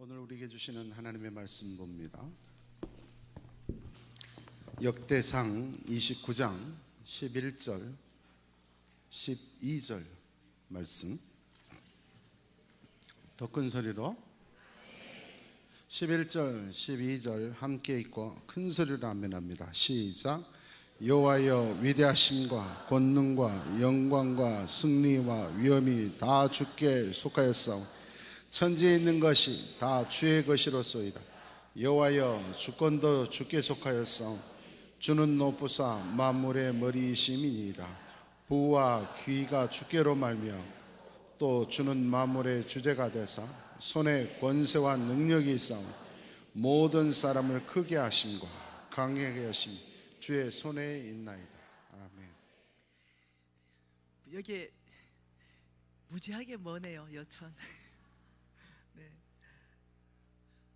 오늘 우리에게 주시는 하나님의 말씀 봅니다. 역대상 29장 11절 12절 말씀, 더 큰 소리로 11절 12절 함께 읽고 큰 소리로 아멘합니다. 시작. 여호와여, 위대하심과 권능과 영광과 승리와 위엄이 다 주께 속하였사오. 천지에 있는 것이 다 주의 것이로소이다. 여호와여, 주권도 주께 속하였사오. 주는 높으사 만물의 머리이심이니이다. 부와 귀가 주께로 말며 또 주는 만물의 주제가 되사 손에 권세와 능력이 있사오. 모든 사람을 크게 하심과 강하게 하심 주의 손에 있나이다. 아멘. 여기 무지하게 머네요, 여천. 네.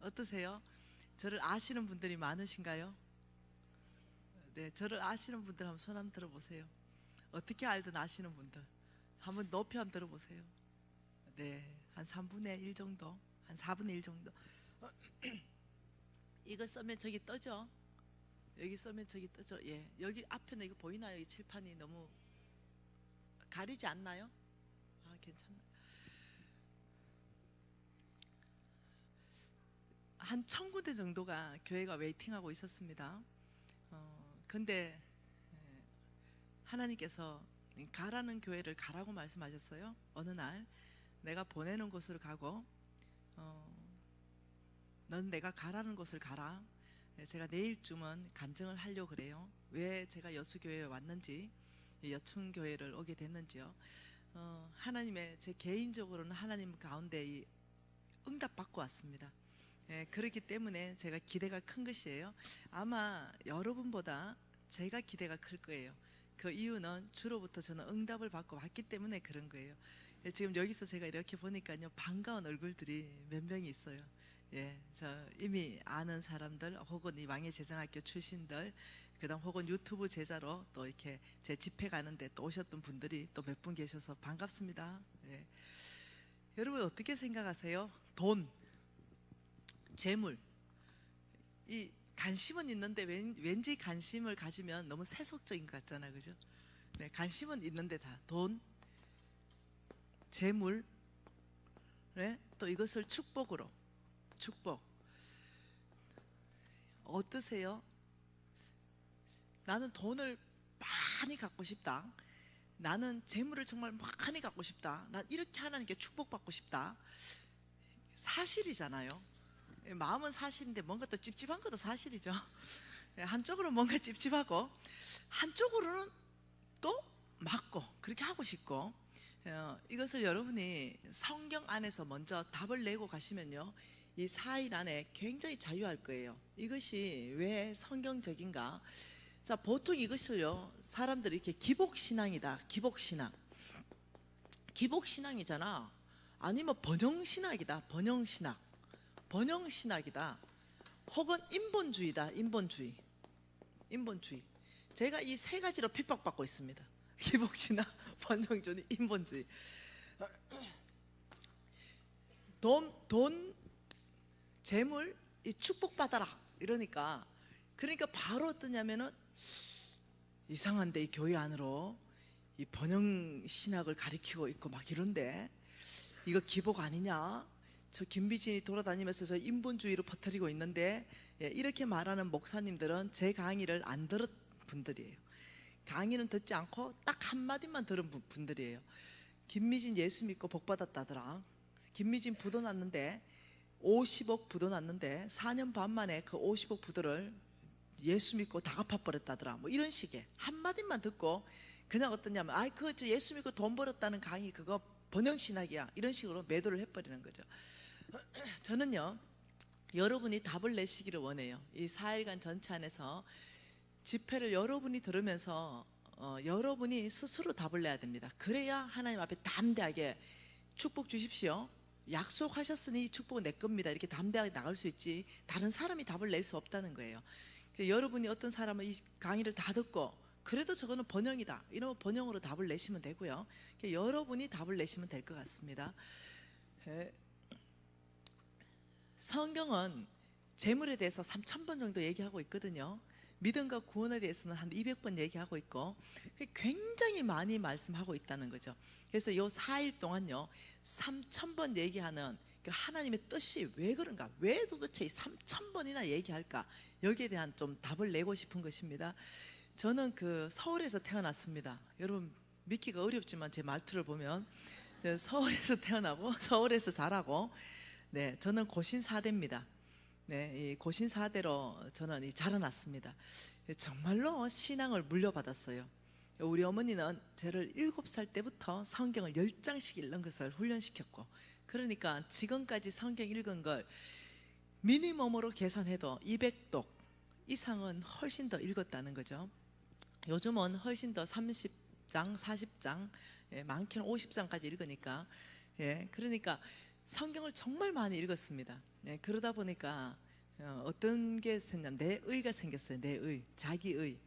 어떠세요? 저를 아시는 분들이 많으신가요? 네, 저를 아시는 분들 한번 손 한번 들어보세요. 어떻게 알든 아시는 분들 한번 높이 한번 들어보세요. 네, 한 3분의 1 정도, 한 4분의 1 정도. 이거 쓰면 저기 떠죠? 여기 쓰면 저기 뜨죠. 예, 여기 앞에는 이거 보이나요? 이 칠판이 너무 가리지 않나요? 아, 괜찮나요? 한 1000군데 정도가 교회가 웨이팅하고 있었습니다. 근데 하나님께서 가라는 교회를 가라고 말씀하셨어요. 어느 날 내가 보내는 곳으로 가고 넌 내가 가라는 곳을 가라. 제가 내일쯤은 간증을 하려고 그래요. 왜 제가 여수교회에 왔는지, 여천교회를 오게 됐는지요. 하나님의, 제 개인적으로는 하나님 가운데 응답받고 왔습니다. 그렇기 때문에 제가 기대가 큰 것이에요. 아마 여러분보다 제가 기대가 클 거예요. 그 이유는 주로부터 저는 응답을 받고 왔기 때문에 그런 거예요. 지금 여기서 제가 이렇게 보니까요, 반가운 얼굴들이 몇 명이 있어요. 예, 저 이미 아는 사람들, 혹은 이 망해제정학교 출신들, 그다음 혹은 유튜브 제자로 또 이렇게 제 집회 가는데 또 오셨던 분들이 또 몇 분 계셔서 반갑습니다. 예. 여러분 어떻게 생각하세요? 돈, 재물, 이 관심은 있는데 왠지 관심을 가지면 너무 세속적인 것 같잖아요, 그죠? 네, 관심은 있는데 다 돈, 재물, 네? 또 이것을 축복으로, 축복. 어떠세요? 나는 돈을 많이 갖고 싶다. 나는 재물을 정말 많이 갖고 싶다. 난 이렇게 하나님께 축복받고 싶다. 사실이잖아요. 마음은 사실인데 뭔가 또 찝찝한 것도 사실이죠. 한쪽으로는 뭔가 찝찝하고 한쪽으로는 또 맞고 그렇게 하고 싶고, 이것을 여러분이 성경 안에서 먼저 답을 내고 가시면요, 이 4일 안에 굉장히 자유할 거예요. 이것이 왜 성경적인가? 자, 보통 이것을요, 사람들이 이렇게 기복신앙이다, 기복신앙, 기복신앙이잖아, 아니면 번영신학이다, 번영신학, 번영신학이다, 혹은 인본주의다, 인본주의, 인본주의. 제가 이 세 가지로 핍박받고 있습니다. 기복신학, 번영주의, 인본주의. 돈, 재물, 이 축복받아라 이러니까, 그러니까 바로 어떠냐면은, 이상한데 이 교회 안으로 이 번영신학을 가리키고 있고 막 이런데 이거 기복 아니냐? 저 김비진이 돌아다니면서 저 인본주의로 퍼뜨리고 있는데, 이렇게 말하는 목사님들은 제 강의를 안 들은 분들이에요. 강의는 듣지 않고 딱 한마디만 들은 분들이에요. 김미진 예수 믿고 복 받았다더라. 김미진 부도 났는데 50억 부도 났는데 4년 반 만에 그 50억 부도를 예수 믿고 다 갚아버렸다더라. 뭐 이런 식의 한마디만 듣고 그냥 어떠냐면, 아이 그거 저 예수 믿고 돈 벌었다는 강의 그거 번영신학이야, 이런 식으로 매도를 해버리는 거죠. 저는요, 여러분이 답을 내시기를 원해요. 이 4일간 전체 안에서 집회를 여러분이 들으면서 여러분이 스스로 답을 내야 됩니다. 그래야 하나님 앞에 담대하게 축복 주십시오, 약속하셨으니 이 축복은 내 겁니다, 이렇게 담대하게 나갈 수 있지, 다른 사람이 답을 낼 수 없다는 거예요. 여러분이 어떤 사람은 이 강의를 다 듣고 그래도 저거는 번영이다 이러면 번영으로 답을 내시면 되고요. 여러분이 답을 내시면 될 것 같습니다. 성경은 재물에 대해서 3,000번 정도 얘기하고 있거든요. 믿음과 구원에 대해서는 한 200번 얘기하고 있고 굉장히 많이 말씀하고 있다는 거죠. 그래서 요 4일 동안요 3,000번 얘기하는 그 하나님의 뜻이 왜 그런가, 왜 도대체 3,000번이나 얘기할까, 여기에 대한 좀 답을 내고 싶은 것입니다. 저는 그 서울에서 태어났습니다. 여러분 믿기가 어렵지만 제 말투를 보면 서울에서 태어나고 서울에서 자라고, 네, 저는 고신사대입니다. 네, 이 고신사대로 저는 자라났습니다. 정말로 신앙을 물려받았어요. 우리 어머니는 저를 7살 때부터 성경을 10장씩 읽는 것을 훈련시켰고, 그러니까 지금까지 성경 읽은 걸 미니멈으로 계산해도 200독 이상은 훨씬 더 읽었다는 거죠. 요즘은 훨씬 더 30장, 40장, 많게는 50장까지 읽으니까, 그러니까 성경을 정말 많이 읽었습니다. 그러다 보니까 어떤 게 생겼냐면 내의가 생겼어요. 내의, 자기의.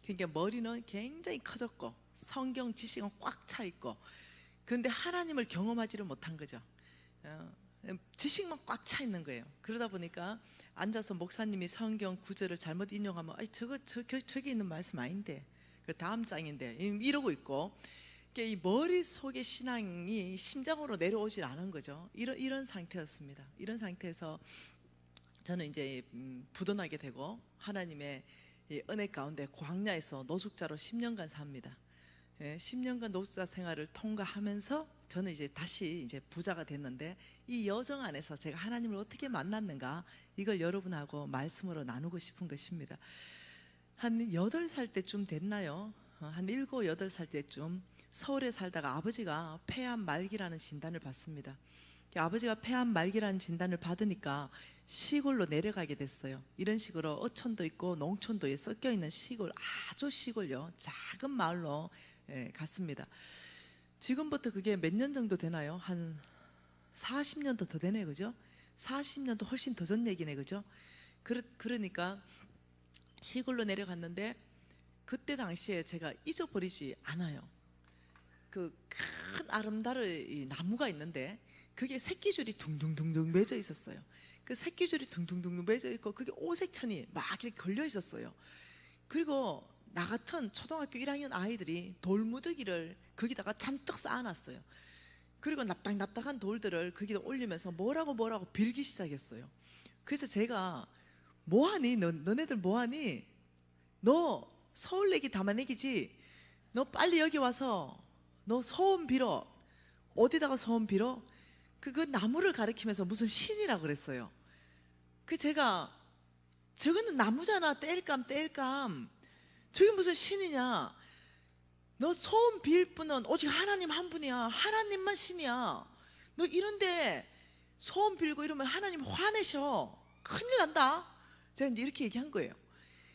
그러니까 머리는 굉장히 커졌고 성경 지식은 꽉 차 있고, 그런데 하나님을 경험하지를 못한 거죠. 지식만 꽉 차 있는 거예요. 그러다 보니까 앉아서 목사님이 성경 구절을 잘못 인용하면 저기 있는 말씀 아닌데, 그 다음 장인데, 이러고 있고, 이 머릿속의 신앙이 심장으로 내려오질 않은 거죠. 이런 상태였습니다. 이런 상태에서 저는 이제 부도나게 되고 하나님의 은혜 가운데 광야에서 노숙자로 10년간 삽니다. 10년간 노숙자 생활을 통과하면서 저는 이제 다시 이제 부자가 됐는데, 이 여정 안에서 제가 하나님을 어떻게 만났는가, 이걸 여러분하고 말씀으로 나누고 싶은 것입니다. 한 8살 때쯤 됐나요? 한 7, 8살 때쯤 서울에 살다가 아버지가 폐암 말기라는 진단을 받습니다. 아버지가 폐암 말기라는 진단을 받으니까 시골로 내려가게 됐어요. 이런 식으로 어촌도 있고 농촌도 섞여 있는 시골, 아주 시골요, 작은 마을로 갔습니다. 지금부터 그게 몇 년 정도 되나요? 한 40년도 더 되네, 그죠? 40년도 훨씬 더 전 얘기네, 그죠? 그러니까 시골로 내려갔는데, 그때 당시에 제가 잊어버리지 않아요. 그 큰 아름다운 나무가 있는데 그게 새끼줄이 둥둥둥둥 맺어 있었어요. 그 새끼줄이 둥둥둥둥 맺어 있고 그게 오색천이 막 이렇게 걸려 있었어요. 그리고 나 같은 초등학교 1학년 아이들이 돌무더기를 거기다가 잔뜩 쌓아놨어요. 그리고 납작납작한 돌들을 거기다 올리면서 뭐라고 빌기 시작했어요. 그래서 제가 뭐하니? 너네들 뭐하니? 너 서울내기 담아내기지? 너 빨리 여기 와서 너 소원 빌어. 어디다가 소원 빌어? 그 나무를 가리키면서 무슨 신이라 그랬어요. 그 제가 저거는 나무잖아. 땔감. 저게 무슨 신이냐? 너 소원 빌 분은 오직 하나님 한 분이야. 하나님만 신이야. 너 이런데 소원 빌고 이러면 하나님 화내셔. 큰일 난다. 제가 이제 이렇게 얘기한 거예요.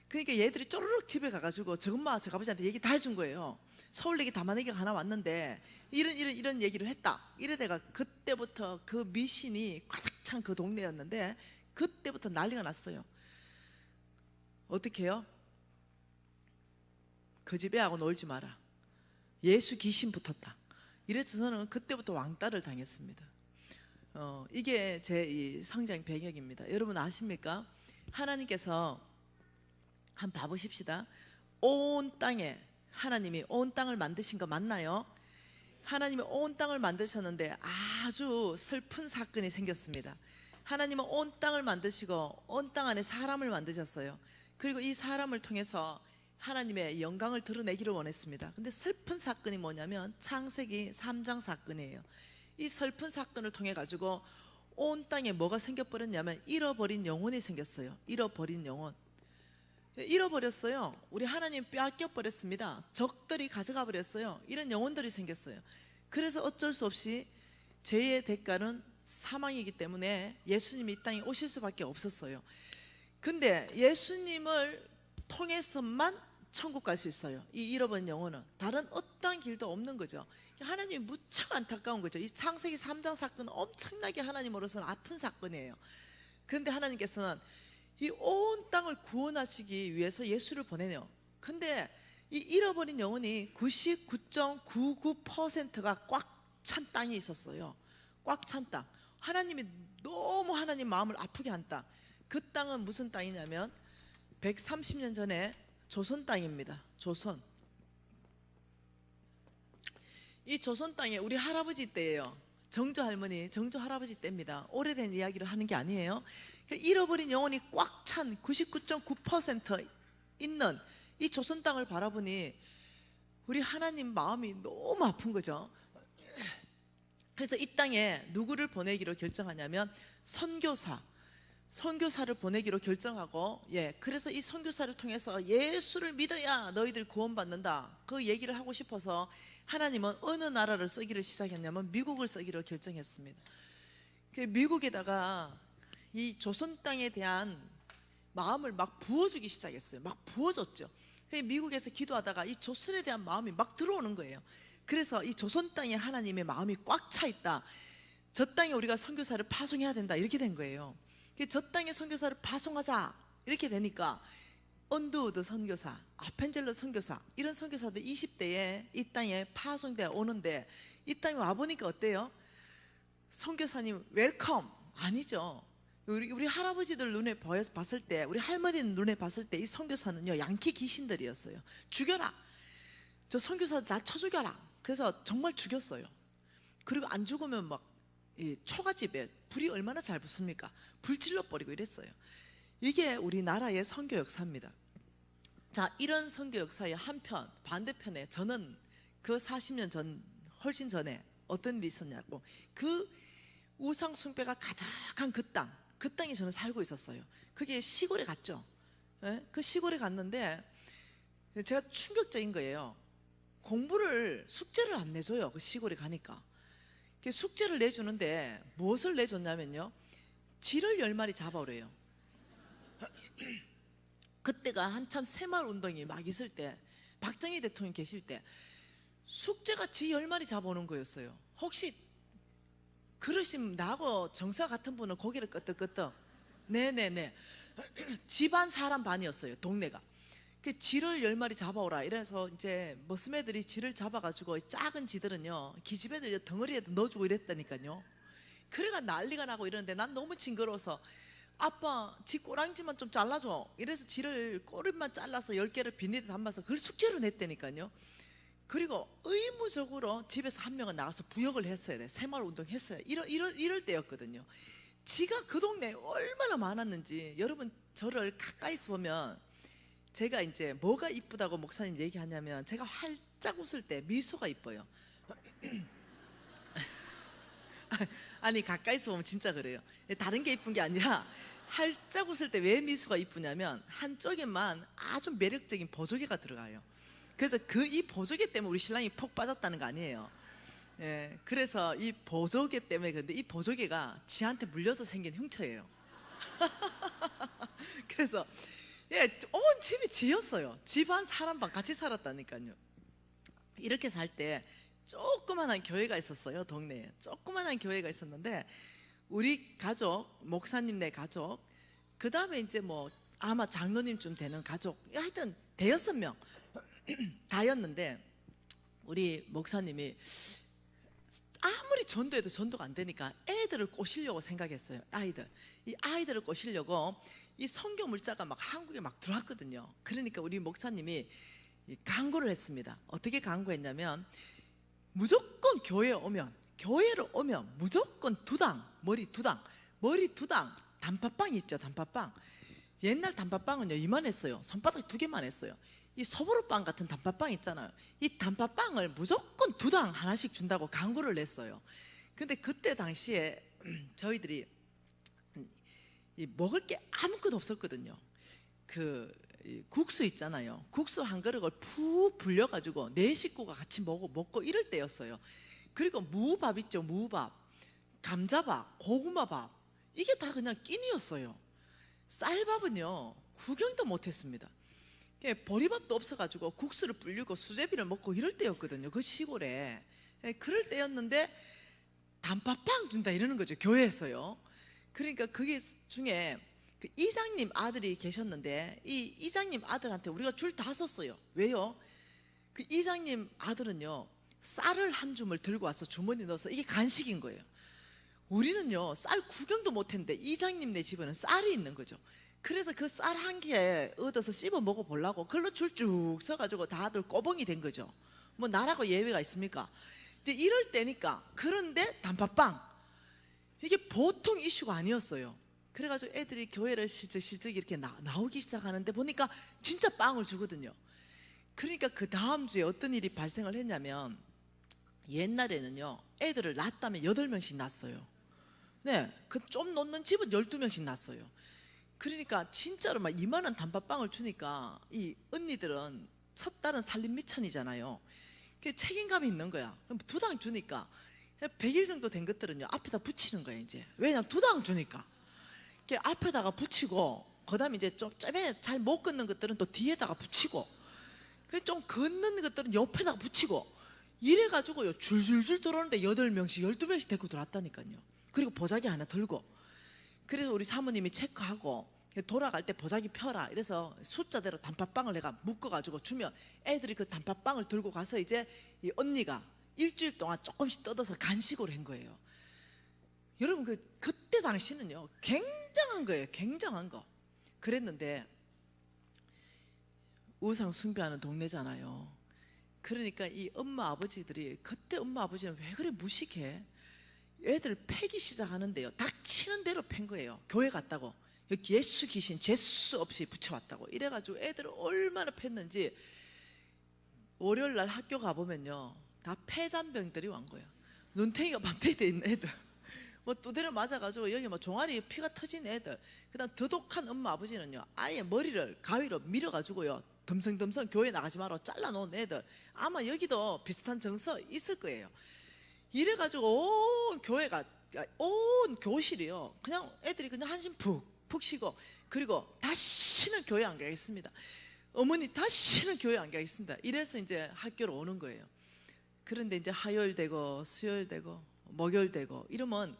그러니까 얘들이 쪼르륵 집에 가가지고 저엄마 저 아버지한테 얘기 다 해준 거예요. 서울내기 담아내기가 하나 왔는데 이런 얘기를 했다. 이래다가 그때부터 그 미신이 가득 찬 그 동네였는데 그때부터 난리가 났어요. 어떻게 해요? 그 집에 하고 놀지 마라. 예수 귀신 붙었다. 이래서 저는 그때부터 왕따를 당했습니다. 이게 제 이 성장 배경입니다. 여러분 아십니까? 하나님께서 한번 봐보십시다. 온 땅에 하나님이 온 땅을 만드신 거 맞나요? 하나님이 온 땅을 만드셨는데 아주 슬픈 사건이 생겼습니다. 하나님은 온 땅을 만드시고 온 땅 안에 사람을 만드셨어요. 그리고 이 사람을 통해서 하나님의 영광을 드러내기를 원했습니다. 근데 슬픈 사건이 뭐냐면 창세기 3장 사건이에요. 이 슬픈 사건을 통해 가지고 온 땅에 뭐가 생겨버렸냐면 잃어버린 영혼이 생겼어요. 잃어버린 영혼. 잃어버렸어요. 우리 하나님 빼앗겨 버렸습니다. 적들이 가져가 버렸어요. 이런 영혼들이 생겼어요. 그래서 어쩔 수 없이 죄의 대가는 사망이기 때문에 예수님이 이 땅에 오실 수밖에 없었어요. 근데 예수님을 통해서만 천국 갈 수 있어요. 이 잃어버린 영혼은 다른 어떠한 길도 없는 거죠. 하나님이 무척 안타까운 거죠. 이 창세기 3장 사건은 엄청나게 하나님으로서는 아픈 사건이에요. 그런데 하나님께서는 이 온 땅을 구원하시기 위해서 예수를 보내네요. 근데 이 잃어버린 영혼이 99.99%가 꽉 찬 땅이 있었어요. 꽉 찬 땅. 하나님이 너무 하나님 마음을 아프게 한 땅. 그 땅은 무슨 땅이냐면 130년 전에 조선 땅입니다. 조선. 이 조선 땅에 우리 할아버지 때예요. 정조 할머니, 정조 할아버지 때입니다. 오래된 이야기를 하는 게 아니에요. 잃어버린 영혼이 꽉 찬 99.9% 있는 이 조선 땅을 바라보니 우리 하나님 마음이 너무 아픈 거죠. 그래서 이 땅에 누구를 보내기로 결정하냐면 선교사를 보내기로 결정하고, 그래서 이 선교사를 통해서 예수를 믿어야 너희들 구원받는다, 그 얘기를 하고 싶어서 하나님은 어느 나라를 쓰기를 시작했냐면 미국을 쓰기로 결정했습니다. 미국에다가 이 조선 땅에 대한 마음을 막 부어주기 시작했어요. 막 부어줬죠. 미국에서 기도하다가 이 조선에 대한 마음이 막 들어오는 거예요. 그래서 이 조선 땅에 하나님의 마음이 꽉 차 있다. 저 땅에 우리가 선교사를 파송해야 된다. 이렇게 된 거예요. 저 땅에 선교사를 파송하자. 이렇게 되니까 언드우드 선교사, 아펜젤러 선교사, 이런 선교사들 20대에 이 땅에 파송돼 오는데, 이 땅에 와보니까 어때요? 선교사님 웰컴 아니죠. 우리 할아버지들 눈에 봤을 때, 우리 할머니 눈에 봤을 때 이 선교사는요, 양키 귀신들이었어요. 죽여라, 저 선교사들 다 쳐 죽여라. 그래서 정말 죽였어요. 그리고 안 죽으면 막 이 초가집에 불이 얼마나 잘 붙습니까? 불 질러버리고 이랬어요. 이게 우리나라의 선교 역사입니다. 자, 이런 선교 역사의 한편, 반대편에 저는 그 40년 전, 훨씬 전에 어떤 일이 있었냐고, 그 우상 숭배가 가득한 그 땅에 저는 살고 있었어요. 그게 시골에 갔죠. 그 시골에 갔는데 제가 충격적인 거예요. 숙제를 안 내줘요. 그 시골에 가니까. 숙제를 내주는데 무엇을 내줬냐면요, 쥐를 10마리 잡아오래요. 그때가 한참 새마을 운동이 막 있을 때, 박정희 대통령 계실 때 숙제가 쥐 10마리 잡아오는 거였어요. 혹시 그러시면 나하고 정사 같은 분은 고개를 끄덕끄덕. 네네네. 집안 사람 반이었어요, 동네가. 그 쥐를 10마리 잡아오라. 이래서 이제 머스매들이 쥐를 잡아가지고 작은 쥐들은요, 기집애들 덩어리에 넣어주고 이랬다니까요. 그래가 난리가 나고 이러는데 난 너무 징그러워서, 아빠 쥐 꼬랑지만 좀 잘라줘. 이래서 쥐를 꼬리만 잘라서 10개를 비닐에 담아서 그걸 숙제로 냈다니까요. 그리고 의무적으로 집에서 한 명은 나가서 부역을 했어야 돼. 새마을 운동 했어요. 이럴 때였거든요. 쥐가 그 동네에 얼마나 많았는지. 여러분, 저를 가까이서 보면 제가 이제 뭐가 이쁘다고 목사님 얘기하냐면, 제가 활짝 웃을 때 미소가 이뻐요. 아니, 가까이서 보면 진짜 그래요. 다른 게 이쁜 게 아니라 활짝 웃을 때 왜 미소가 이쁘냐면, 한쪽에만 아주 매력적인 보조개가 들어가요. 그래서 이 보조개 때문에 우리 신랑이 폭 빠졌다는 거 아니에요. 그래서 이 보조개 때문에. 근데 이 보조개가 지한테 물려서 생긴 흉터예요. 그래서 온 집이 지였어요. 집안 사람 반 같이 살았다니까요. 이렇게 살 때 조그만한 교회가 있었어요. 동네에 조그만한 교회가 있었는데, 우리 가족, 목사님네 가족, 그 다음에 이제 뭐 아마 장로님쯤 되는 가족, 하여튼 대여섯 명 다였는데, 우리 목사님이 아무리 전도해도 전도가 안 되니까 애들을 꼬시려고 생각했어요. 이 아이들을 꼬시려고 이 선교 물자가 막 한국에 막 들어왔거든요. 그러니까 우리 목사님이 광고를 했습니다. 어떻게 광고했냐면, 무조건 교회를 오면 무조건 머리 두 당 단팥빵 있죠. 단팥빵. 옛날 단팥빵은요, 이만했어요. 손바닥 2개만 했어요. 이 소보루빵 같은 단팥빵 있잖아요. 이 단팥빵을 무조건 2당 하나씩 준다고 광고를 냈어요. 근데 그때 당시에 저희들이 먹을 게 아무것도 없었거든요. 국수 있잖아요. 국수 한 그릇을 푹 불려가지고 4식구가 같이 먹고 이럴 때였어요. 그리고 무밥 있죠. 무밥, 감자밥, 고구마밥, 이게 다 그냥 끼니였어요. 쌀밥은요, 구경도 못했습니다. 보리밥도 없어가지고 국수를 불리고 수제비를 먹고 이럴 때였거든요. 그 시골에. 그럴 때였는데 단팥빵 준다 이러는 거죠, 교회에서요. 그러니까 그게 중에 그 이장님 아들이 계셨는데, 이 이장님 아들한테 우리가 줄 다 섰어요. 왜요? 그 이장님 아들은요, 쌀을 한 줌을 들고 와서 주머니 넣어서, 이게 간식인 거예요. 우리는요 쌀 구경도 못했는데 이장님네 집에는 쌀이 있는 거죠. 그래서 그 쌀 한 개 얻어서 씹어 먹어보려고 글로 줄쭉 서가지고 다들 꼬봉이 된 거죠. 뭐 나라고 예외가 있습니까? 이제 이럴 때니까. 그런데 단팥빵 이게 보통 이슈가 아니었어요. 그래가지고 애들이 교회를 실적 이렇게 나오기 시작하는데 보니까 진짜 빵을 주거든요. 그러니까 그 다음 주에 어떤 일이 발생을 했냐면, 옛날에는요 애들을 낳았다면 8명씩 낳았어요. 네, 그 좀 놓는 집은 12명씩 낳았어요. 그러니까 진짜로 막 이만한 단팥빵을 주니까 이 언니들은 첫 딸은 살림 미천이잖아요. 그 책임감이 있는 거야. 그럼 2당 주니까 100일 정도 된 것들은요 앞에다 붙이는 거예요. 이제 왜냐면 2당 주니까 이렇게 앞에다가 붙이고, 그다음에 이제 좀 잘 못 걷는 것들은 또 뒤에다가 붙이고, 그 좀 걷는 것들은 옆에다가 붙이고, 이래가지고요 줄줄줄 들어오는데 8명씩 12명씩 데리고 들어왔다니까요. 그리고 보자기 하나 들고. 그래서 우리 사모님이 체크하고 돌아갈 때 보자기 펴라 이래서 숫자대로 단팥빵을 내가 묶어가지고 주면 애들이 그 단팥빵을 들고 가서 이제 이 언니가 일주일 동안 조금씩 뜯어서 간식으로 한 거예요. 여러분 그때 당시는요 굉장한 거예요. 굉장한 거. 그랬는데 우상 숭배하는 동네잖아요. 그러니까 이 엄마 아버지들이, 그때 엄마 아버지는 왜 그래 무식해? 애들 패기 시작하는데요 닥치는 대로 팬 거예요. 교회 갔다고 여기 예수 귀신 재수 없이 붙여왔다고 이래가지고 애들을 얼마나 팼는지, 월요일날 학교 가보면요 다 폐잔병들이 온 거예요. 눈탱이가 밤탱이 돼 있는 애들, 뭐 두드려 맞아가지고 여기 뭐 종아리 피가 터진 애들, 그다음 더독한 엄마 아버지는요 아예 머리를 가위로 밀어가지고요 덤성덤성 교회 나가지 마라 잘라놓은 애들, 아마 여기도 비슷한 정서 있을 거예요. 이래가지고 온 교회가, 온 교실이요 그냥 애들이 그냥 한심 푹 쉬고, 그리고 다시는 교회 안 가겠습니다. 어머니 다시는 교회 안 가겠습니다. 이래서 이제 학교로 오는 거예요. 그런데 이제 화요일 되고 수요일 되고 목요일 되고 이러면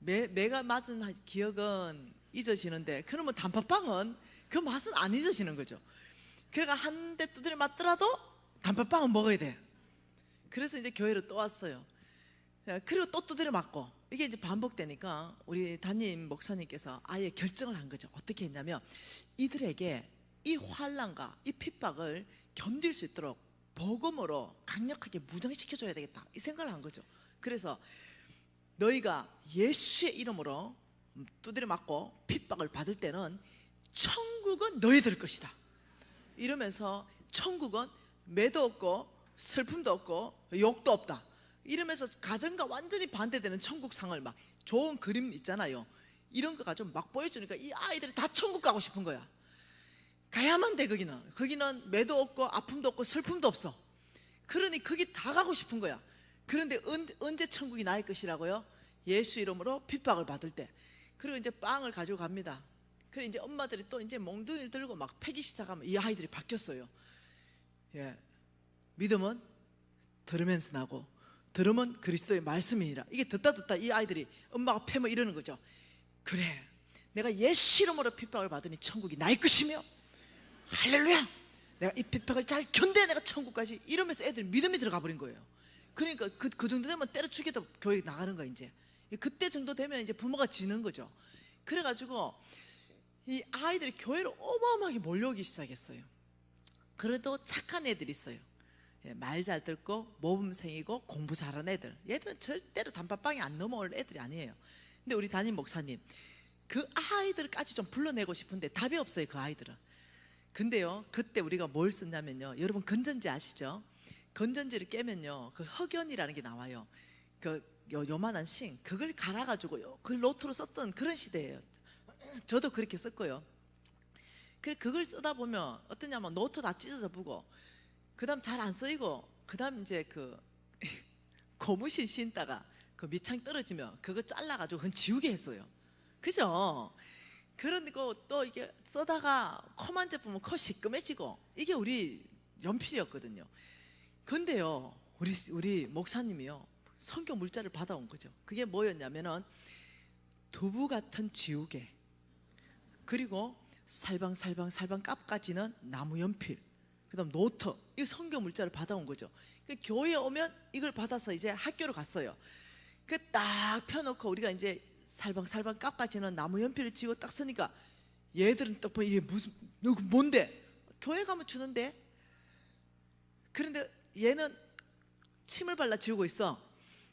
매가 맞은 기억은 잊어지는데, 그러면 단팥빵은 그 맛은 안 잊어지는 거죠. 그러니까 한 대 두드려 맞더라도 단팥빵은 먹어야 돼. 그래서 이제 교회로 또 왔어요. 그리고 또 두드려 맞고, 이게 이제 반복되니까 우리 담임 목사님께서 아예 결정을 한 거죠. 어떻게 했냐면 이들에게 이 환난과 이 핍박을 견딜 수 있도록 복음으로 강력하게 무장시켜줘야 되겠다 이 생각을 한 거죠. 그래서 너희가 예수의 이름으로 두드려 맞고 핍박을 받을 때는 천국은 너희들 것이다 이러면서, 천국은 매도 없고 슬픔도 없고 욕도 없다 이러면서 가정과 완전히 반대되는 천국상을 막 좋은 그림 있잖아요. 이런 거 가지고 막 보여주니까 이 아이들이 다 천국 가고 싶은 거야. 가야만 돼. 거기는 매도 없고 아픔도 없고 슬픔도 없어. 그러니 거기 다 가고 싶은 거야. 그런데 언제 천국이 나의 것이라고요? 예수 이름으로 핍박을 받을 때. 그리고 이제 빵을 가지고 갑니다. 그래 이제 엄마들이 또 이제 몽둥이를 들고 막 패기 시작하면 이 아이들이 바뀌었어요. 예, 믿음은 들으면서 나고 들으면 그리스도의 말씀이니라. 이게 듣다 이 아이들이 엄마가 패면 이러는 거죠. 그래, 내가 예수 이름으로 핍박을 받으니 천국이 나의 것이며 할렐루야, 내가 이 핍박을 잘 견뎌 내가 천국까지, 이러면서 애들 믿음이 들어가 버린 거예요. 그러니까 그 정도 되면 때려 죽여도 교회 나가는 거야. 이제 그때 정도 되면 이제 부모가 지는 거죠. 그래가지고 이 아이들이 교회로 어마어마하게 몰려오기 시작했어요. 그래도 착한 애들이 있어요. 말 잘 듣고 모범생이고 공부 잘하는 애들, 얘들은 절대로 단팥빵이 안 넘어올 애들이 아니에요. 근데 우리 담임 목사님 그 아이들까지 좀 불러내고 싶은데 답이 없어요, 그 아이들은. 근데요 그때 우리가 뭘 썼냐면요, 여러분 건전지 아시죠? 건전지를 깨면요 그 흑연이라는 게 나와요. 요만한 싱, 그걸 갈아가지고 그 노트로 썼던 그런 시대예요. 저도 그렇게 썼고요. 그걸 쓰다 보면 어떠냐면 노트 다 찢어져 보고, 그 다음 잘 안 쓰이고, 그 다음 이제 고무신 신다가 그 밑창 떨어지면 그거 잘라가지고 그건 지우게 했어요. 그죠? 그러니까 또 이게 쓰다가 코 만져보면 코 시꺼매지고, 이게 우리 연필이었거든요. 근데요 우리 목사님이요 성경 물자를 받아온 거죠. 그게 뭐였냐면은 두부 같은 지우개, 그리고 살방살방 깝까지는 나무 연필, 그 다음 노트, 이 성경 물자를 받아온 거죠. 교회에 오면 이걸 받아서 이제 학교로 갔어요. 그 딱 펴놓고 우리가 이제 살방살방 깎아지는 나무 연필을 쥐고 딱 서니까 얘들은 딱 보면 이게 무슨 너 뭔데? 교회 가면 주는데. 그런데 얘는 침을 발라 지우고 있어.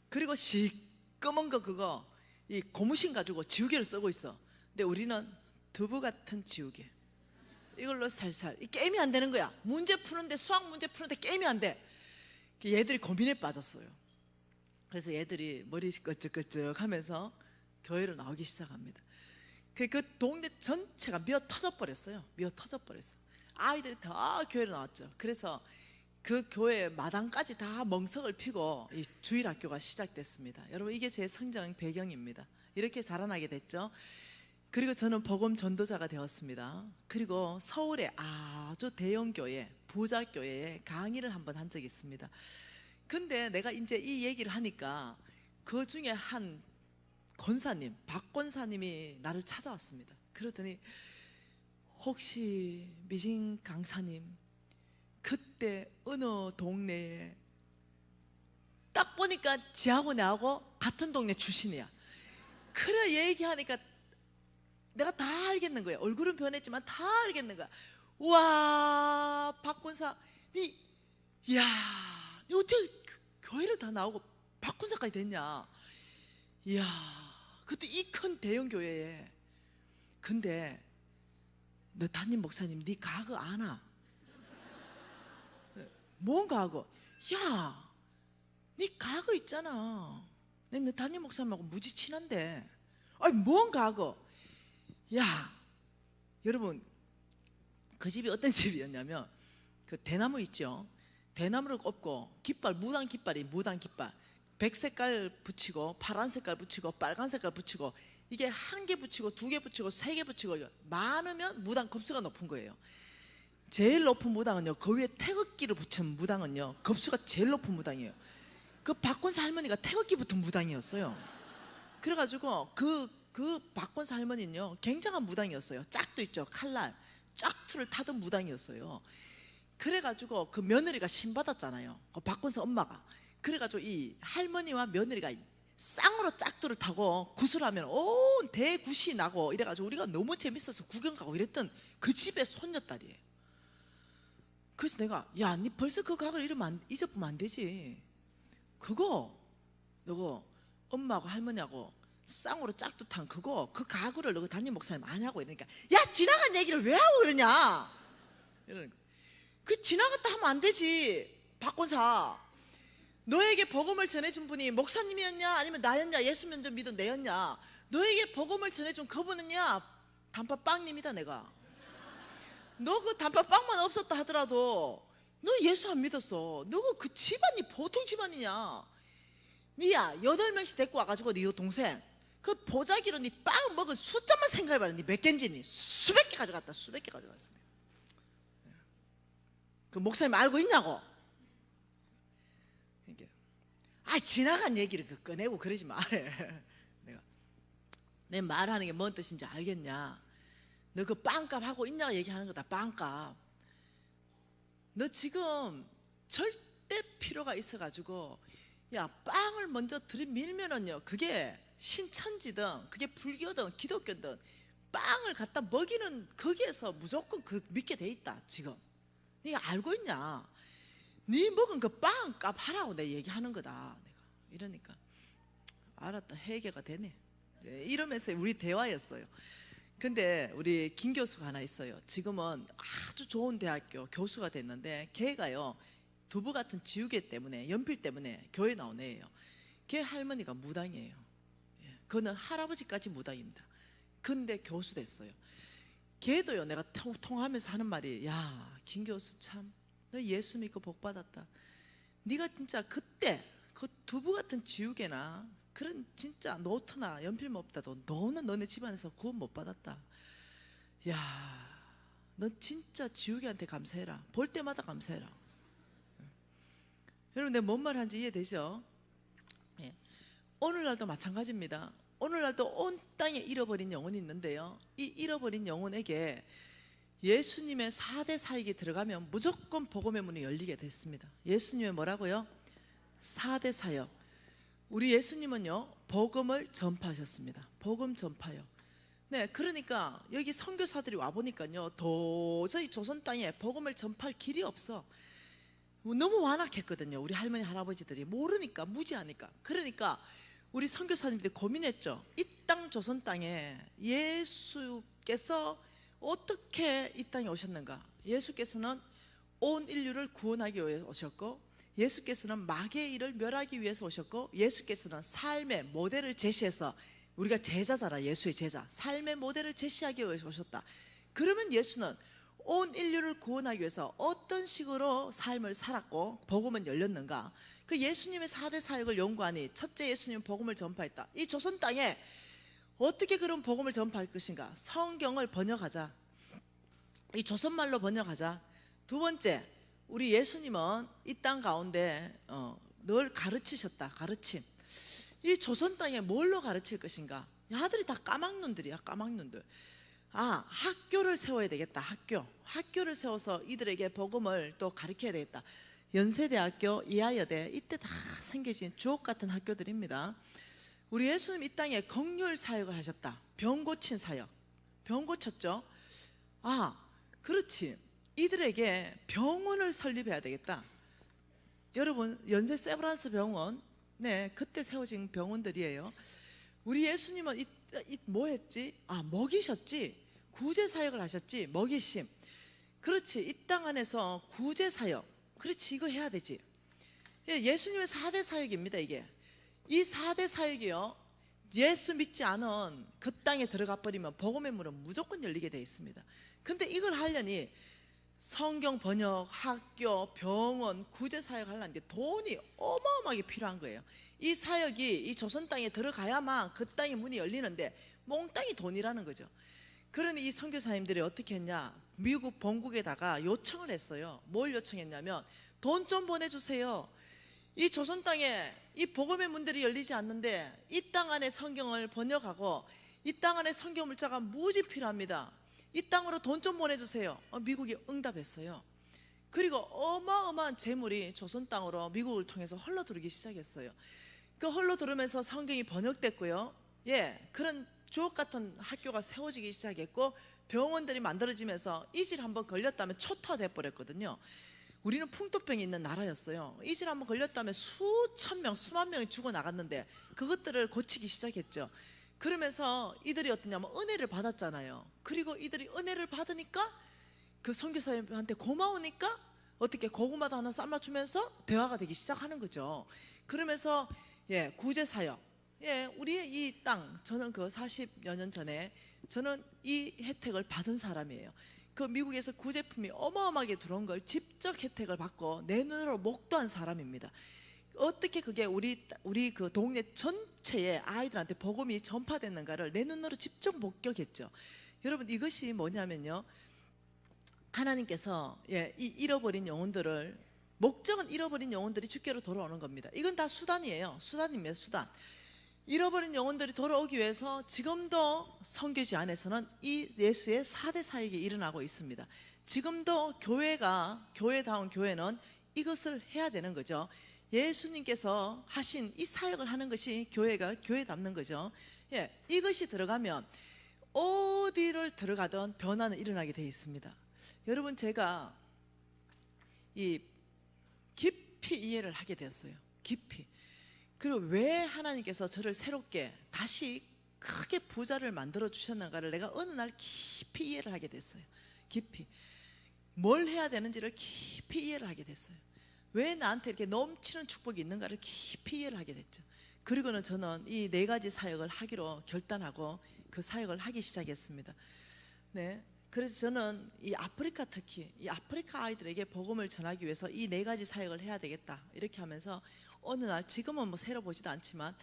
그리고 시꺼먼 거 그거 이 고무신 가지고 지우개를 쓰고 있어. 근데 우리는 두부 같은 지우개 이걸로 살살. 이 게임이 안 되는 거야. 문제 푸는데 수학 문제 푸는데 게임이 안 돼. 얘들이 고민에 빠졌어요. 그래서 얘들이 머리 끄적끄적 하면서 교회로 나오기 시작합니다. 그 동네 전체가 미어 터져 버렸어요. 미어 터져 버렸어. 아이들이 다 교회로 나왔죠. 그래서 그 교회 마당까지 다 멍석을 피고 이 주일학교가 시작됐습니다. 여러분 이게 제 성장 배경입니다. 이렇게 자라나게 됐죠. 그리고 저는 복음 전도자가 되었습니다. 그리고 서울의 아주 대형 교회, 부자 교회에 강의를 한번 한 적이 있습니다. 근데 내가 이제 이 얘기를 하니까 그 중에 한 권사님, 박 권사님이 나를 찾아왔습니다. 그러더니 혹시 미진 강사님 그때 어느 동네에 딱 보니까 지하고 나하고 같은 동네 출신이야. 그래 얘기하니까 내가 다 알겠는 거야. 얼굴은 변했지만 다 알겠는 거야. 와 박권사 니 어떻게 교회를 다 나오고 박권사까지 됐냐. 이야 그때 이 큰 대형 교회에. 근데 너 담임 목사님 네 과거 아나? 뭔 과거? 야 네 과거 있잖아. 내 담임 목사님하고 무지 친한데. 아니 뭔 과거? 야 여러분 그 집이 어떤 집이었냐면 그 대나무 있죠. 대나무를 꼽고 깃발 무당 깃발이 무당 깃발 백색깔 붙이고 파란 색깔 붙이고 빨간 색깔 붙이고 이게 한 개 붙이고 두 개 붙이고 세 개 붙이고 많으면 무당 급수가 높은 거예요. 제일 높은 무당은요 그 위에 태극기를 붙인 무당은요 급수가 제일 높은 무당이에요. 그 박권사 할머니가 태극기 붙은 무당이었어요. 그래가지고 그 박권사 할머니는요 굉장한 무당이었어요. 짝도 있죠. 칼날 짝투를 타던 무당이었어요. 그래가지고 그 며느리가 신받았잖아요. 그 박권사 엄마가. 그래가지고 이 할머니와 며느리가 쌍으로 짝두를 타고 구슬하면 온 대굿이 나고 이래가지고 우리가 너무 재밌어서 구경 가고 이랬던 그 집의 손녀딸이에요. 그래서 내가 야 니 벌써 그 각을 잊어보면 안 되지. 그거 너거 엄마하고 할머니하고 쌍으로 짝두 탄 그거 그 가구를 너가 담임 목사님 아냐고. 이러니까 야 지나간 얘기를 왜 하고 그러냐 이러니까 그 지나갔다 하면 안 되지. 박권사 너에게 복음을 전해준 분이 목사님이었냐 아니면 나였냐 예수 먼저 믿은 내였냐. 너에게 복음을 전해준 그분은야 단팥빵님이다. 내가 너 그 단팥빵만 없었다 하더라도 너 예수 안 믿었어. 너 그 집안이 보통 집안이냐. 니야 8명씩 데리고 와가지고 니 동생 그 보자기로 니 빵 먹은 숫자만 생각해봐라. 니 몇 개인지. 니 수백 개 가져갔다. 수백 개 가져갔어. 그 목사님 알고 있냐고. 지나간 얘기를 꺼내고 그러지 말해. 내가 내 말하는 게 뭔 뜻인지 알겠냐. 너 그 빵값 하고 있냐고 얘기하는 거다. 빵값. 너 지금 절대 필요가 있어가지고 야 빵을 먼저 들이밀면은요 그게 신천지든 그게 불교든 기독교든 빵을 갖다 먹이는 거기에서 무조건 그 믿게 돼 있다. 지금 네가 알고 있냐. 네 먹은 그 빵값 하라고 내가 얘기하는 거다. 내가 이러니까 알았다. 해결가 되네. 이러면서 우리 대화였어요. 근데 우리 김 교수가 하나 있어요. 지금은 아주 좋은 대학교 교수가 됐는데 걔가요 두부 같은 지우개 때문에 연필 때문에 교회 나온 애예요. 걔 할머니가 무당이에요. 그는 할아버지까지 무당입니다. 근데 교수 됐어요. 걔도요 내가 통하면서 하는 말이 야 김 교수 참 너 예수 믿고 복 받았다. 네가 진짜 그때 그 두부 같은 지우개나 그런 진짜 노트나 연필 없다도 너는 너네 집안에서 구원 못 받았다. 야 너 진짜 지우개한테 감사해라. 볼 때마다 감사해라. 여러분 내가 뭔 말 하는지 이해되죠? 예. 오늘날도 마찬가지입니다. 오늘날도 온 땅에 잃어버린 영혼이 있는데요 이 잃어버린 영혼에게 예수님의 4대 사역이 들어가면 무조건 복음의 문이 열리게 됐습니다. 예수님의 뭐라고요? 4대 사역. 우리 예수님은요, 복음을 전파하셨습니다. 복음 전파요. 네, 그러니까 여기 선교사들이 와 보니까요, 도저히 조선 땅에 복음을 전파할 길이 없어. 너무 완악했거든요. 우리 할머니 할아버지들이 모르니까, 무지하니까. 그러니까 우리 선교사님들이 고민했죠. 이 땅 조선 땅에 예수께서 어떻게 이 땅에 오셨는가? 예수께서는 온 인류를 구원하기 위해 오셨고, 예수께서는 마귀의 일을 멸하기 위해서 오셨고, 예수께서는 삶의 모델을 제시해서, 우리가 제자잖아, 예수의 제자, 삶의 모델을 제시하기 위해서 오셨다. 그러면 예수는 온 인류를 구원하기 위해서 어떤 식으로 삶을 살았고 복음은 열렸는가? 그 예수님의 4대 사역을 연구하니, 첫째, 예수님은 복음을 전파했다. 이 조선 땅에 어떻게 그런 복음을 전파할 것인가? 성경을 번역하자. 이 조선말로 번역하자. 두 번째, 우리 예수님은 이 땅 가운데 늘 가르치셨다. 가르침. 이 조선 땅에 뭘로 가르칠 것인가? 아들이 다 까막눈들이야. 까막눈들. 학교를 세워야 되겠다. 학교를 세워서 이들에게 복음을 또 가르쳐야 되겠다. 연세대학교, 이하여대, 이때 다 생겨진 주옥 같은 학교들입니다. 우리 예수님 이 땅에 긍휼 사역을 하셨다. 병 고친 사역. 병 고쳤죠. 그렇지. 이들에게 병원을 설립해야 되겠다. 여러분, 연세 세브란스 병원, 네, 그때 세워진 병원들이에요. 우리 예수님은 뭐 했지? 먹이셨지. 구제 사역을 하셨지. 먹이심. 그렇지. 이 땅 안에서 구제 사역. 그렇지. 이거 해야 되지. 예수님의 4대 사역입니다. 이게. 이 4대 사역이요, 예수 믿지 않은 그 땅에 들어가 버리면 복음의 문은 무조건 열리게 되어 있습니다. 근데 이걸 하려니 성경 번역, 학교, 병원, 구제 사역을 하려는 게 돈이 어마어마하게 필요한 거예요. 이 사역이 이 조선 땅에 들어가야만 그 땅의 문이 열리는데 몽땅이 돈이라는 거죠. 그러니 이 선교사님들이 어떻게 했냐? 미국 본국에다가 요청을 했어요. 뭘 요청했냐면, 돈 좀 보내주세요. 이 조선 땅에 이 복음의 문들이 열리지 않는데 이 땅 안에 성경을 번역하고 이 땅 안에 성경 물자가 무지 필요합니다. 이 땅으로 돈 좀 보내주세요. 미국이 응답했어요. 그리고 어마어마한 재물이 조선 땅으로 미국을 통해서 흘러들기 시작했어요. 그 흘러들으면서 성경이 번역됐고요. 그런 주옥 같은 학교가 세워지기 시작했고, 병원들이 만들어지면서 이질 한번 걸렸다면 초토화돼 버렸거든요. 우리는 풍토병이 있는 나라였어요. 이질 한번 걸렸다면 수천 명, 수만 명이 죽어나갔는데 그것들을 고치기 시작했죠. 그러면서 이들이 어떠냐면 은혜를 받았잖아요. 그리고 이들이 은혜를 받으니까 그 선교사님한테 고마우니까 어떻게 고구마도 하나 삶아주면서 대화가 되기 시작하는 거죠. 그러면서 구제 사역, 우리의 이 땅, 저는 그 40여 년 전에 저는 이 혜택을 받은 사람이에요. 그 미국에서 구제품이 어마어마하게 들어온 걸 직접 혜택을 받고 내 눈으로 목도한 사람입니다. 어떻게 그게 우리 그 동네 전체의 아이들한테 복음이 전파됐는가를 내 눈으로 직접 목격했죠. 여러분, 이것이 뭐냐면요, 하나님께서 이 잃어버린 영혼들을, 목적은 잃어버린 영혼들이 주께로 돌아오는 겁니다. 이건 다 수단이에요. 수단입니다. 수단. 잃어버린 영혼들이 돌아오기 위해서 지금도 선교지 안에서는 이 예수의 4대 사역이 일어나고 있습니다. 지금도 교회다운 교회는 이것을 해야 되는 거죠. 예수님께서 하신 이 사역을 하는 것이 교회답는 거죠. 이것이 들어가면 어디를 들어가든 변화는 일어나게 되어 있습니다. 여러분, 제가 깊이 이해를 하게 되었어요. 깊이. 그리고 왜 하나님께서 저를 새롭게 다시 크게 부자를 만들어 주셨는가를 내가 어느 날 깊이 이해를 하게 됐어요. 깊이. 뭘 해야 되는지를 깊이 이해를 하게 됐어요. 왜 나한테 이렇게 넘치는 축복이 있는가를 깊이 이해를 하게 됐죠. 그리고는 저는 이 4가지 사역을 하기로 결단하고 그 사역을 하기 시작했습니다. 네. 그래서 저는 이 아프리카, 특히 이 아프리카 아이들에게 복음을 전하기 위해서 이 4가지 사역을 해야 되겠다, 이렇게 하면서 어느 날, 지금은 뭐 세러 보지도 않지만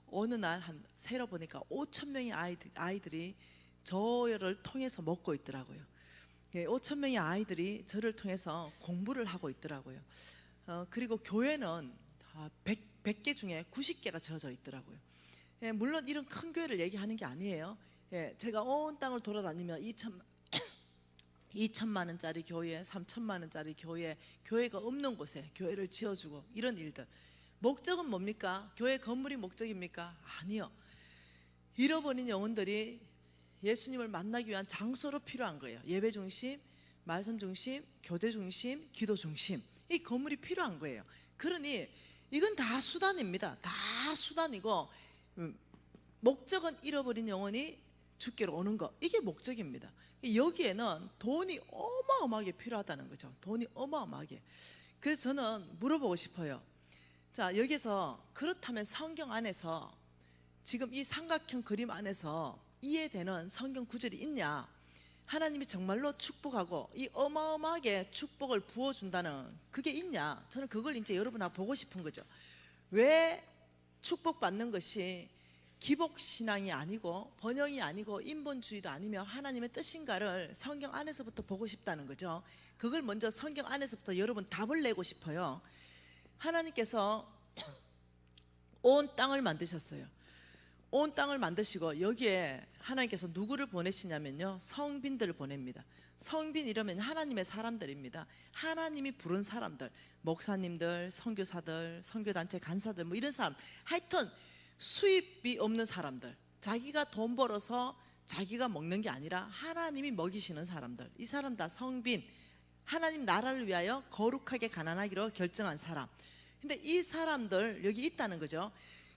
어느 날 세러 보니까 5천 명의 아이들이 저를 통해서 먹고 있더라고요. 5천 명의 아이들이 저를 통해서 공부를 하고 있더라고요. 그리고 교회는 100개 중에 90개가 지어져 있더라고요. 물론 이런 큰 교회를 얘기하는 게 아니에요. 제가 온 땅을 돌아다니며 2천만 원짜리 교회, 3천만 원짜리 교회가 없는 곳에 교회를 지어주고, 이런 일들 목적은 뭡니까? 교회 건물이 목적입니까? 아니요. 잃어버린 영혼들이 예수님을 만나기 위한 장소로 필요한 거예요. 예배 중심, 말씀 중심, 교제 중심, 기도 중심. 이 건물이 필요한 거예요. 그러니 이건 다 수단입니다. 다 수단이고 목적은 잃어버린 영혼이 주께로 오는 것. 이게 목적입니다. 여기에는 돈이 어마어마하게 필요하다는 거죠. 돈이 어마어마하게. 그래서 저는 물어보고 싶어요. 자, 여기서 그렇다면 성경 안에서 지금 이 삼각형 그림 안에서 이해되는 성경 구절이 있냐? 하나님이 정말로 축복하고 이 어마어마하게 축복을 부어준다는 그게 있냐? 저는 그걸 이제 여러분하고 보고 싶은 거죠. 왜 축복받는 것이 기복신앙이 아니고 번영이 아니고 인본주의도 아니며 하나님의 뜻인가를 성경 안에서부터 보고 싶다는 거죠. 그걸 먼저 성경 안에서부터 여러분 답을 내고 싶어요. 하나님께서 온 땅을 만드셨어요. 온 땅을 만드시고 여기에 하나님께서 누구를 보내시냐면요, 성빈들을 보냅니다. 성빈 이러면 하나님의 사람들입니다. 하나님이 부른 사람들, 목사님들, 선교사들, 선교단체 간사들 뭐 이런 사람, 하여튼 수입이 없는 사람들, 자기가 돈 벌어서 자기가 먹는 게 아니라 하나님이 먹이시는 사람들, 이 사람 다 성빈, 하나님 나라를 위하여 거룩하게 가난하기로 결정한 사람. 근데 이 사람들 여기 있다는 거죠.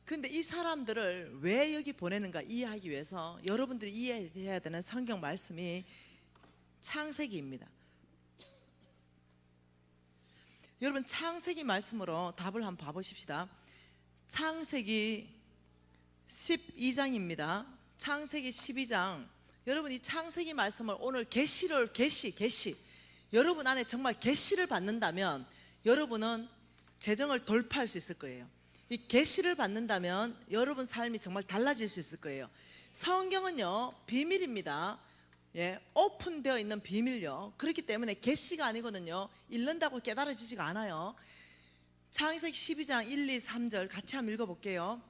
근데 이 사람들을 왜 여기 보내는가 이해하기 위해서 여러분들이 이해해야 되는 성경 말씀이 창세기입니다. 여러분 창세기 말씀으로 답을 한번 봐보십시다. 창세기 12장입니다. 창세기 12장. 여러분 이 창세기 말씀을 오늘 계시 여러분 안에 정말 계시를 받는다면 여러분은 재정을 돌파할 수 있을 거예요. 이 계시를 받는다면 여러분 삶이 정말 달라질 수 있을 거예요. 성경은요 비밀입니다. 예, 오픈되어 있는 비밀요. 그렇기 때문에 계시가 아니거든요. 읽는다고 깨달아지지가 않아요. 창세기 12장 1, 2, 3절 같이 한번 읽어볼게요.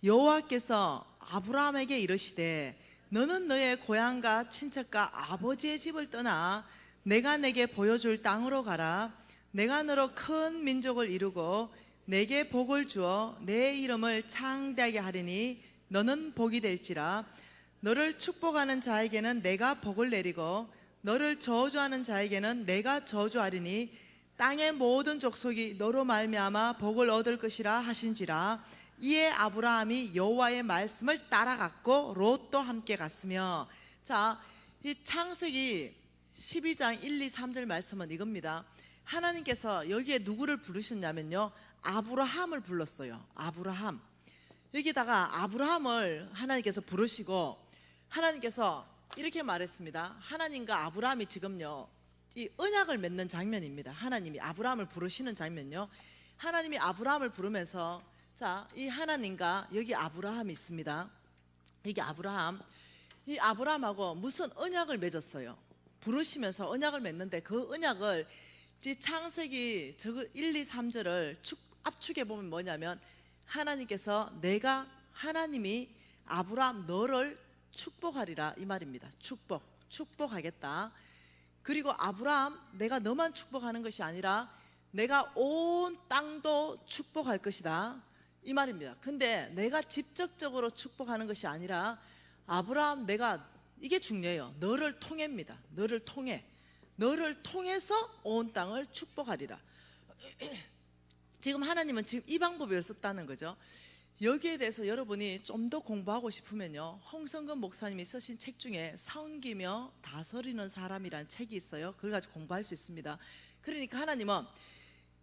여호와께서 아브라함에게 이르시되 너는 너의 고향과 친척과 아버지의 집을 떠나 내가 내게 보여줄 땅으로 가라. 내가 너로 큰 민족을 이루고 내게 복을 주어 내 이름을 창대하게 하리니 너는 복이 될지라. 너를 축복하는 자에게는 내가 복을 내리고 너를 저주하는 자에게는 내가 저주하리니 땅의 모든 족속이 너로 말미암아 복을 얻을 것이라 하신지라. 이에 아브라함이 여호와의 말씀을 따라갔고 롯도 함께 갔으며. 자, 이 창세기 12장 1, 2, 3절 말씀은 이겁니다. 하나님께서 여기에 누구를 부르셨냐면요, 아브라함을 불렀어요. 아브라함. 여기다가 아브라함을 하나님께서 부르시고 하나님께서 이렇게 말했습니다. 하나님과 아브라함이 지금요 이 언약을 맺는 장면입니다. 하나님이 아브라함을 부르시는 장면요. 하나님이 아브라함을 부르면서 자, 이 하나님과 여기 아브라함이 있습니다. 여기 아브라함. 이 아브라함하고 무슨 언약을 맺었어요. 부르시면서 언약을 맺는데 그 언약을 이 창세기 1, 2, 3절을 압축해 보면 뭐냐면 하나님께서 하나님이 아브라함 너를 축복하리라 이 말입니다. 축복하겠다. 그리고 아브라함 내가 너만 축복하는 것이 아니라 내가 온 땅도 축복할 것이다 이 말입니다. 근데 내가 직접적으로 축복하는 것이 아니라 아브라함 이게 중요해요. 너를 통해입니다. 너를 통해서 온 땅을 축복하리라. 지금 하나님은 지금 이 방법을 썼다는 거죠. 여기에 대해서 여러분이 좀 더 공부하고 싶으면요, 홍성근 목사님이 쓰신 책 중에 섬기며 다스리는 사람이라는 책이 있어요. 그걸 가지고 공부할 수 있습니다. 그러니까 하나님은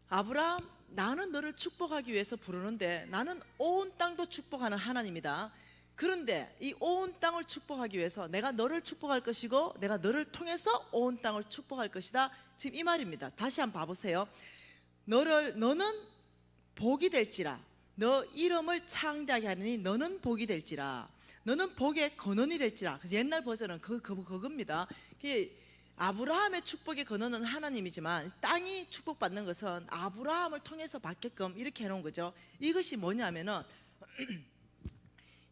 아브라함 나는 너를 축복하기 위해서 부르는데 나는 온 땅도 축복하는 하나님이다. 그런데 이 온 땅을 축복하기 위해서 내가 너를 축복할 것이고 내가 너를 통해서 온 땅을 축복할 것이다. 지금 이 말입니다. 다시 한번 봐보세요. 너는 복이 될지라. 너 이름을 창대하게 하리니 너는 복이 될지라. 너는 복의 근원이 될지라. 그래서 옛날 버전은 그겁니다. 아브라함의 축복의 근원은 하나님이지만 땅이 축복받는 것은 아브라함을 통해서 받게끔 이렇게 해놓은 거죠. 이것이 뭐냐면은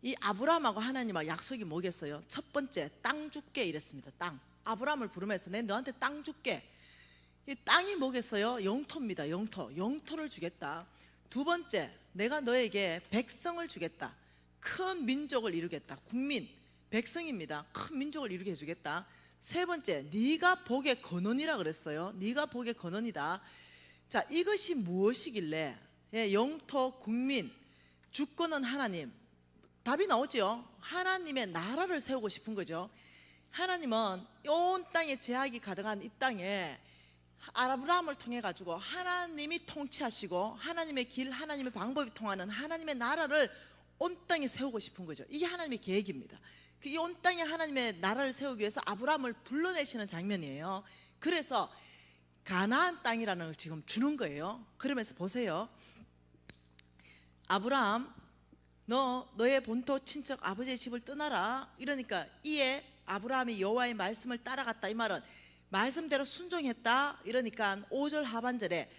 이 아브라함하고 하나님하고 약속이 뭐겠어요? 첫 번째, 땅 줄게 이랬습니다. 땅. 아브라함을 부르면서 내 너한테 땅 줄게. 이 땅이 뭐겠어요? 영토입니다. 영토를 주겠다. 두 번째, 내가 너에게 백성을 주겠다. 큰 민족을 이루겠다. 국민, 백성입니다. 큰 민족을 이루게 해주겠다. 세 번째, 네가 복의 근원이라 그랬어요. 네가 복의 근원이다. 자, 이것이 무엇이길래 영토, 국민, 주권은 하나님. 답이 나오죠. 하나님의 나라를 세우고 싶은 거죠. 하나님은 온 땅에 제약이 가득한 이 땅에 아브라함을 통해 가지고 하나님이 통치하시고 하나님의 길, 하나님의 방법이 통하는 하나님의 나라를 온 땅에 세우고 싶은 거죠. 이게 하나님의 계획입니다. 이 온 땅에 하나님의 나라를 세우기 위해서 아브라함을 불러내시는 장면이에요. 그래서 가나안 땅이라는 걸 지금 주는 거예요. 그러면서 보세요. 아브라함, 너의 본토 친척 아버지의 집을 떠나라. 이러니까 이에 아브라함이 여호와의 말씀을 따라갔다. 이 말은 말씀대로 순종했다. 이러니까 5절 하반절에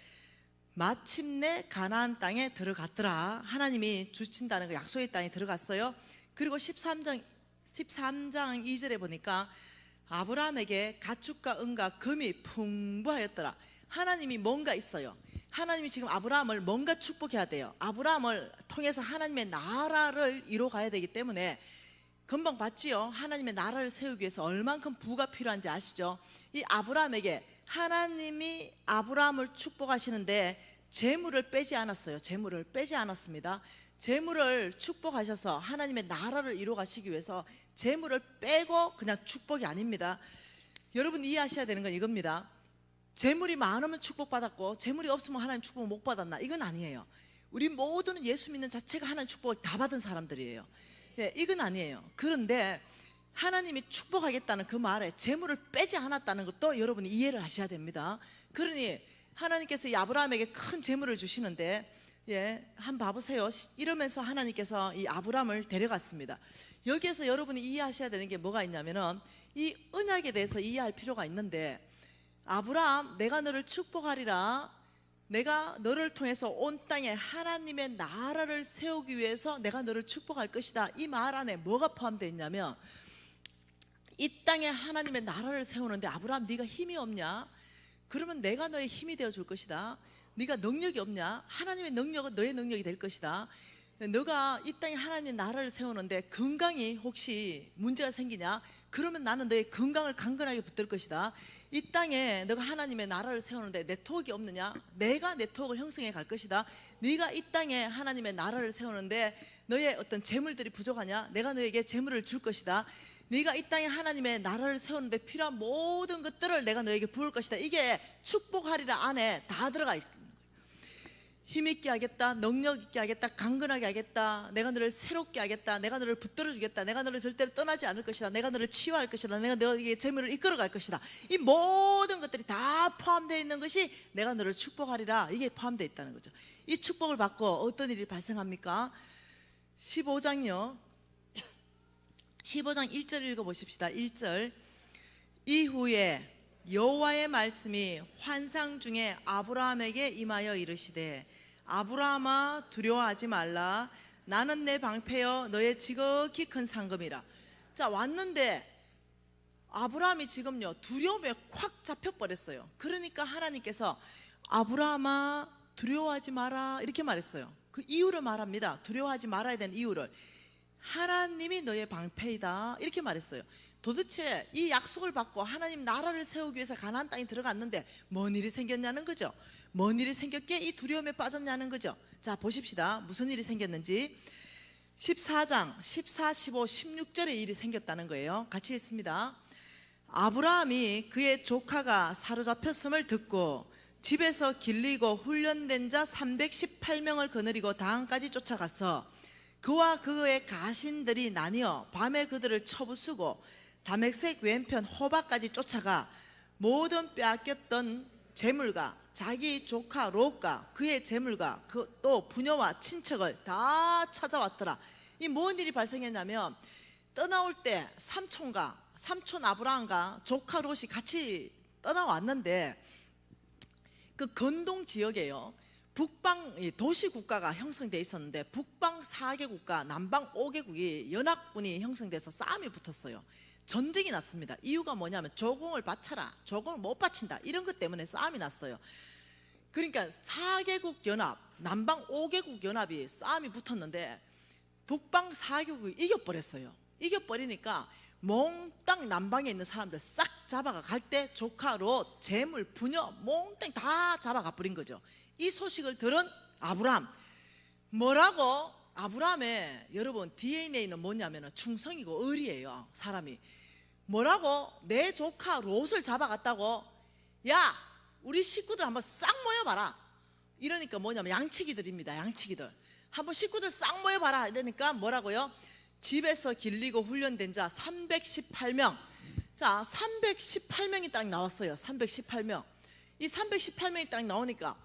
마침내 가나안 땅에 들어갔더라. 하나님이 주신다는 그 약속의 땅에 들어갔어요. 그리고 13장 2절에 보니까 아브라함에게 가축과 은과 금이 풍부하였더라. 하나님이 뭔가 있어요. 하나님이 지금 아브라함을 뭔가 축복해야 돼요. 아브라함을 통해서 하나님의 나라를 이뤄가야 되기 때문에 금방 봤지요. 하나님의 나라를 세우기 위해서 얼만큼 부가 필요한지 아시죠? 이 아브라함에게 하나님이 아브라함을 축복하시는데 재물을 빼지 않았어요. 재물을 빼지 않았습니다. 재물을 축복하셔서 하나님의 나라를 이루어가시기 위해서 재물을 빼고 그냥 축복이 아닙니다. 여러분 이해하셔야 되는 건 이겁니다. 재물이 많으면 축복받았고 재물이 없으면 하나님 축복을 못 받았나? 이건 아니에요. 우리 모두는 예수 믿는 자체가 하나님 축복을 다 받은 사람들이에요. 예, 이건 아니에요. 그런데 하나님이 축복하겠다는 그 말에 재물을 빼지 않았다는 것도 여러분이 이해를 하셔야 됩니다. 그러니 하나님께서 이 아브라함에게 큰 재물을 주시는데 한번 봐보세요. 이러면서 하나님께서 이 아브라함을 데려갔습니다. 여기에서 여러분이 이해하셔야 되는 게 뭐가 있냐면은 이 언약에 대해서 이해할 필요가 있는데, 아브라함, 내가 너를 축복하리라, 내가 너를 통해서 온 땅에 하나님의 나라를 세우기 위해서 내가 너를 축복할 것이다. 이 말 안에 뭐가 포함되어 있냐면, 이 땅에 하나님의 나라를 세우는데 아브라함 네가 힘이 없냐? 그러면 내가 너의 힘이 되어 줄 것이다. 네가 능력이 없냐? 하나님의 능력은 너의 능력이 될 것이다. 너가 이 땅에 하나님의 나라를 세우는데 건강이 혹시 문제가 생기냐? 그러면 나는 너의 건강을 강건하게 붙들 것이다. 이 땅에 너가 하나님의 나라를 세우는데 네트워크가 없느냐? 내가 네트워크를 형성해 갈 것이다. 네가 이 땅에 하나님의 나라를 세우는데 너의 어떤 재물들이 부족하냐? 내가 너에게 재물을 줄 것이다. 네가 이 땅에 하나님의 나라를 세우는데 필요한 모든 것들을 내가 너에게 부을 것이다. 이게 축복하리라 안에 다 들어가 있는 거예요. 힘있게 하겠다, 능력 있게 하겠다, 강건하게 하겠다, 내가 너를 새롭게 하겠다, 내가 너를 붙들어 주겠다, 내가 너를 절대로 떠나지 않을 것이다, 내가 너를 치유할 것이다, 내가 너에게 재물을 이끌어 갈 것이다. 이 모든 것들이 다 포함되어 있는 것이 내가 너를 축복하리라, 이게 포함되어 있다는 거죠. 이 축복을 받고 어떤 일이 발생합니까? 15장 1절 읽어보십시다. 1절. 이후에 여호와의 말씀이 환상 중에 아브라함에게 임하여 이르시되, 아브라함아 두려워하지 말라, 나는 내 방패여 너의 지극히 큰 상급이라. 자, 왔는데 아브라함이 지금요 두려움에 확 잡혀버렸어요. 그러니까 하나님께서 아브라함아 두려워하지 마라 이렇게 말했어요. 그 이유를 말합니다. 두려워하지 말아야 되는 이유를. 하나님이 너의 방패이다 이렇게 말했어요. 도대체 이 약속을 받고 하나님 나라를 세우기 위해서 가나안 땅에 들어갔는데 뭔 일이 생겼냐는 거죠. 뭔 일이 생겼기에 이 두려움에 빠졌냐는 거죠. 자, 보십시다. 무슨 일이 생겼는지. 14장 14, 15, 16절에 일이 생겼다는 거예요. 같이 읽습니다. 아브라함이 그의 조카가 사로잡혔음을 듣고 집에서 길리고 훈련된 자 318명을 거느리고 다한까지 쫓아가서 그와 그의 가신들이 나뉘어 밤에 그들을 쳐부수고 다메섹 왼편 호박까지 쫓아가 모든 빼앗겼던 재물과 자기 조카 롯과 그의 재물과 또 부녀와 친척을 다 찾아왔더라. 이 뭔 일이 발생했냐면, 떠나올 때 삼촌 아브라함과 조카 롯이 같이 떠나왔는데 그 건동 지역에요 북방 도시 국가가 형성되어 있었는데 북방 4개 국가, 남방 5개국이 연합군이 형성돼서 싸움이 붙었어요. 전쟁이 났습니다. 이유가 뭐냐면 조공을 바쳐라, 조공을 못 바친다, 이런 것 때문에 싸움이 났어요. 그러니까 4개국 연합, 남방 5개국 연합이 싸움이 붙었는데 북방 4개국이 이겨버렸어요. 이겨버리니까 몽땅 남방에 있는 사람들 싹 잡아가 갈 때 조카 롯, 재물, 부녀 몽땅 다 잡아가 버린 거죠. 이 소식을 들은 아브람, 뭐라고? 아브람의 여러분 DNA는 뭐냐면 충성이고 의리예요. 사람이 뭐라고? 내 조카 롯을 잡아갔다고? 야, 우리 식구들 한번 싹 모여봐라. 이러니까 뭐냐면 양치기들입니다. 양치기들 한번 식구들 싹 모여봐라. 이러니까 뭐라고요? 집에서 길리고 훈련된 자 318명. 자, 318명이 딱 나왔어요. 318명. 이 318명이 딱 나오니까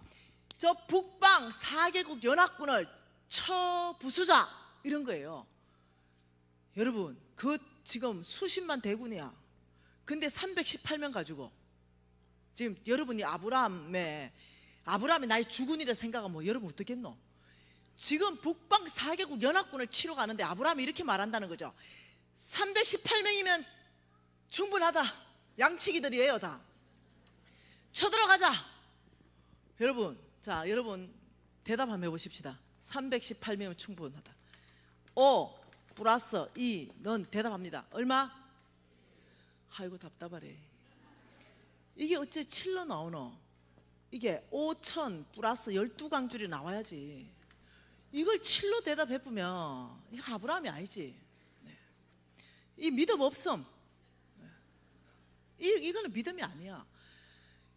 저 북방 4개국 연합군을 쳐부수자 이런 거예요. 여러분, 그 지금 수십만 대군이야. 근데 318명 가지고 지금 여러분이 아브라함의 나의 주군이라 생각하면 뭐 여러분 어떻겠노? 지금 북방 4개국 연합군을 치러 가는데 아브라함이 이렇게 말한다는 거죠. 318명이면 충분하다. 양치기들이에요 다. 쳐들어가자. 여러분, 자, 여러분 대답 한번 해보십시다. 318명이면 충분하다. 5 플러스 2 넌 대답합니다. 얼마? 아이고 답답하래. 이게 어째 7로 나오노? 이게 5천 플러스 12강줄이 나와야지. 이걸 7로 대답해보면 이거 아브라함이 아니지. 네. 이 믿음 없음. 이거는 믿음이 아니야.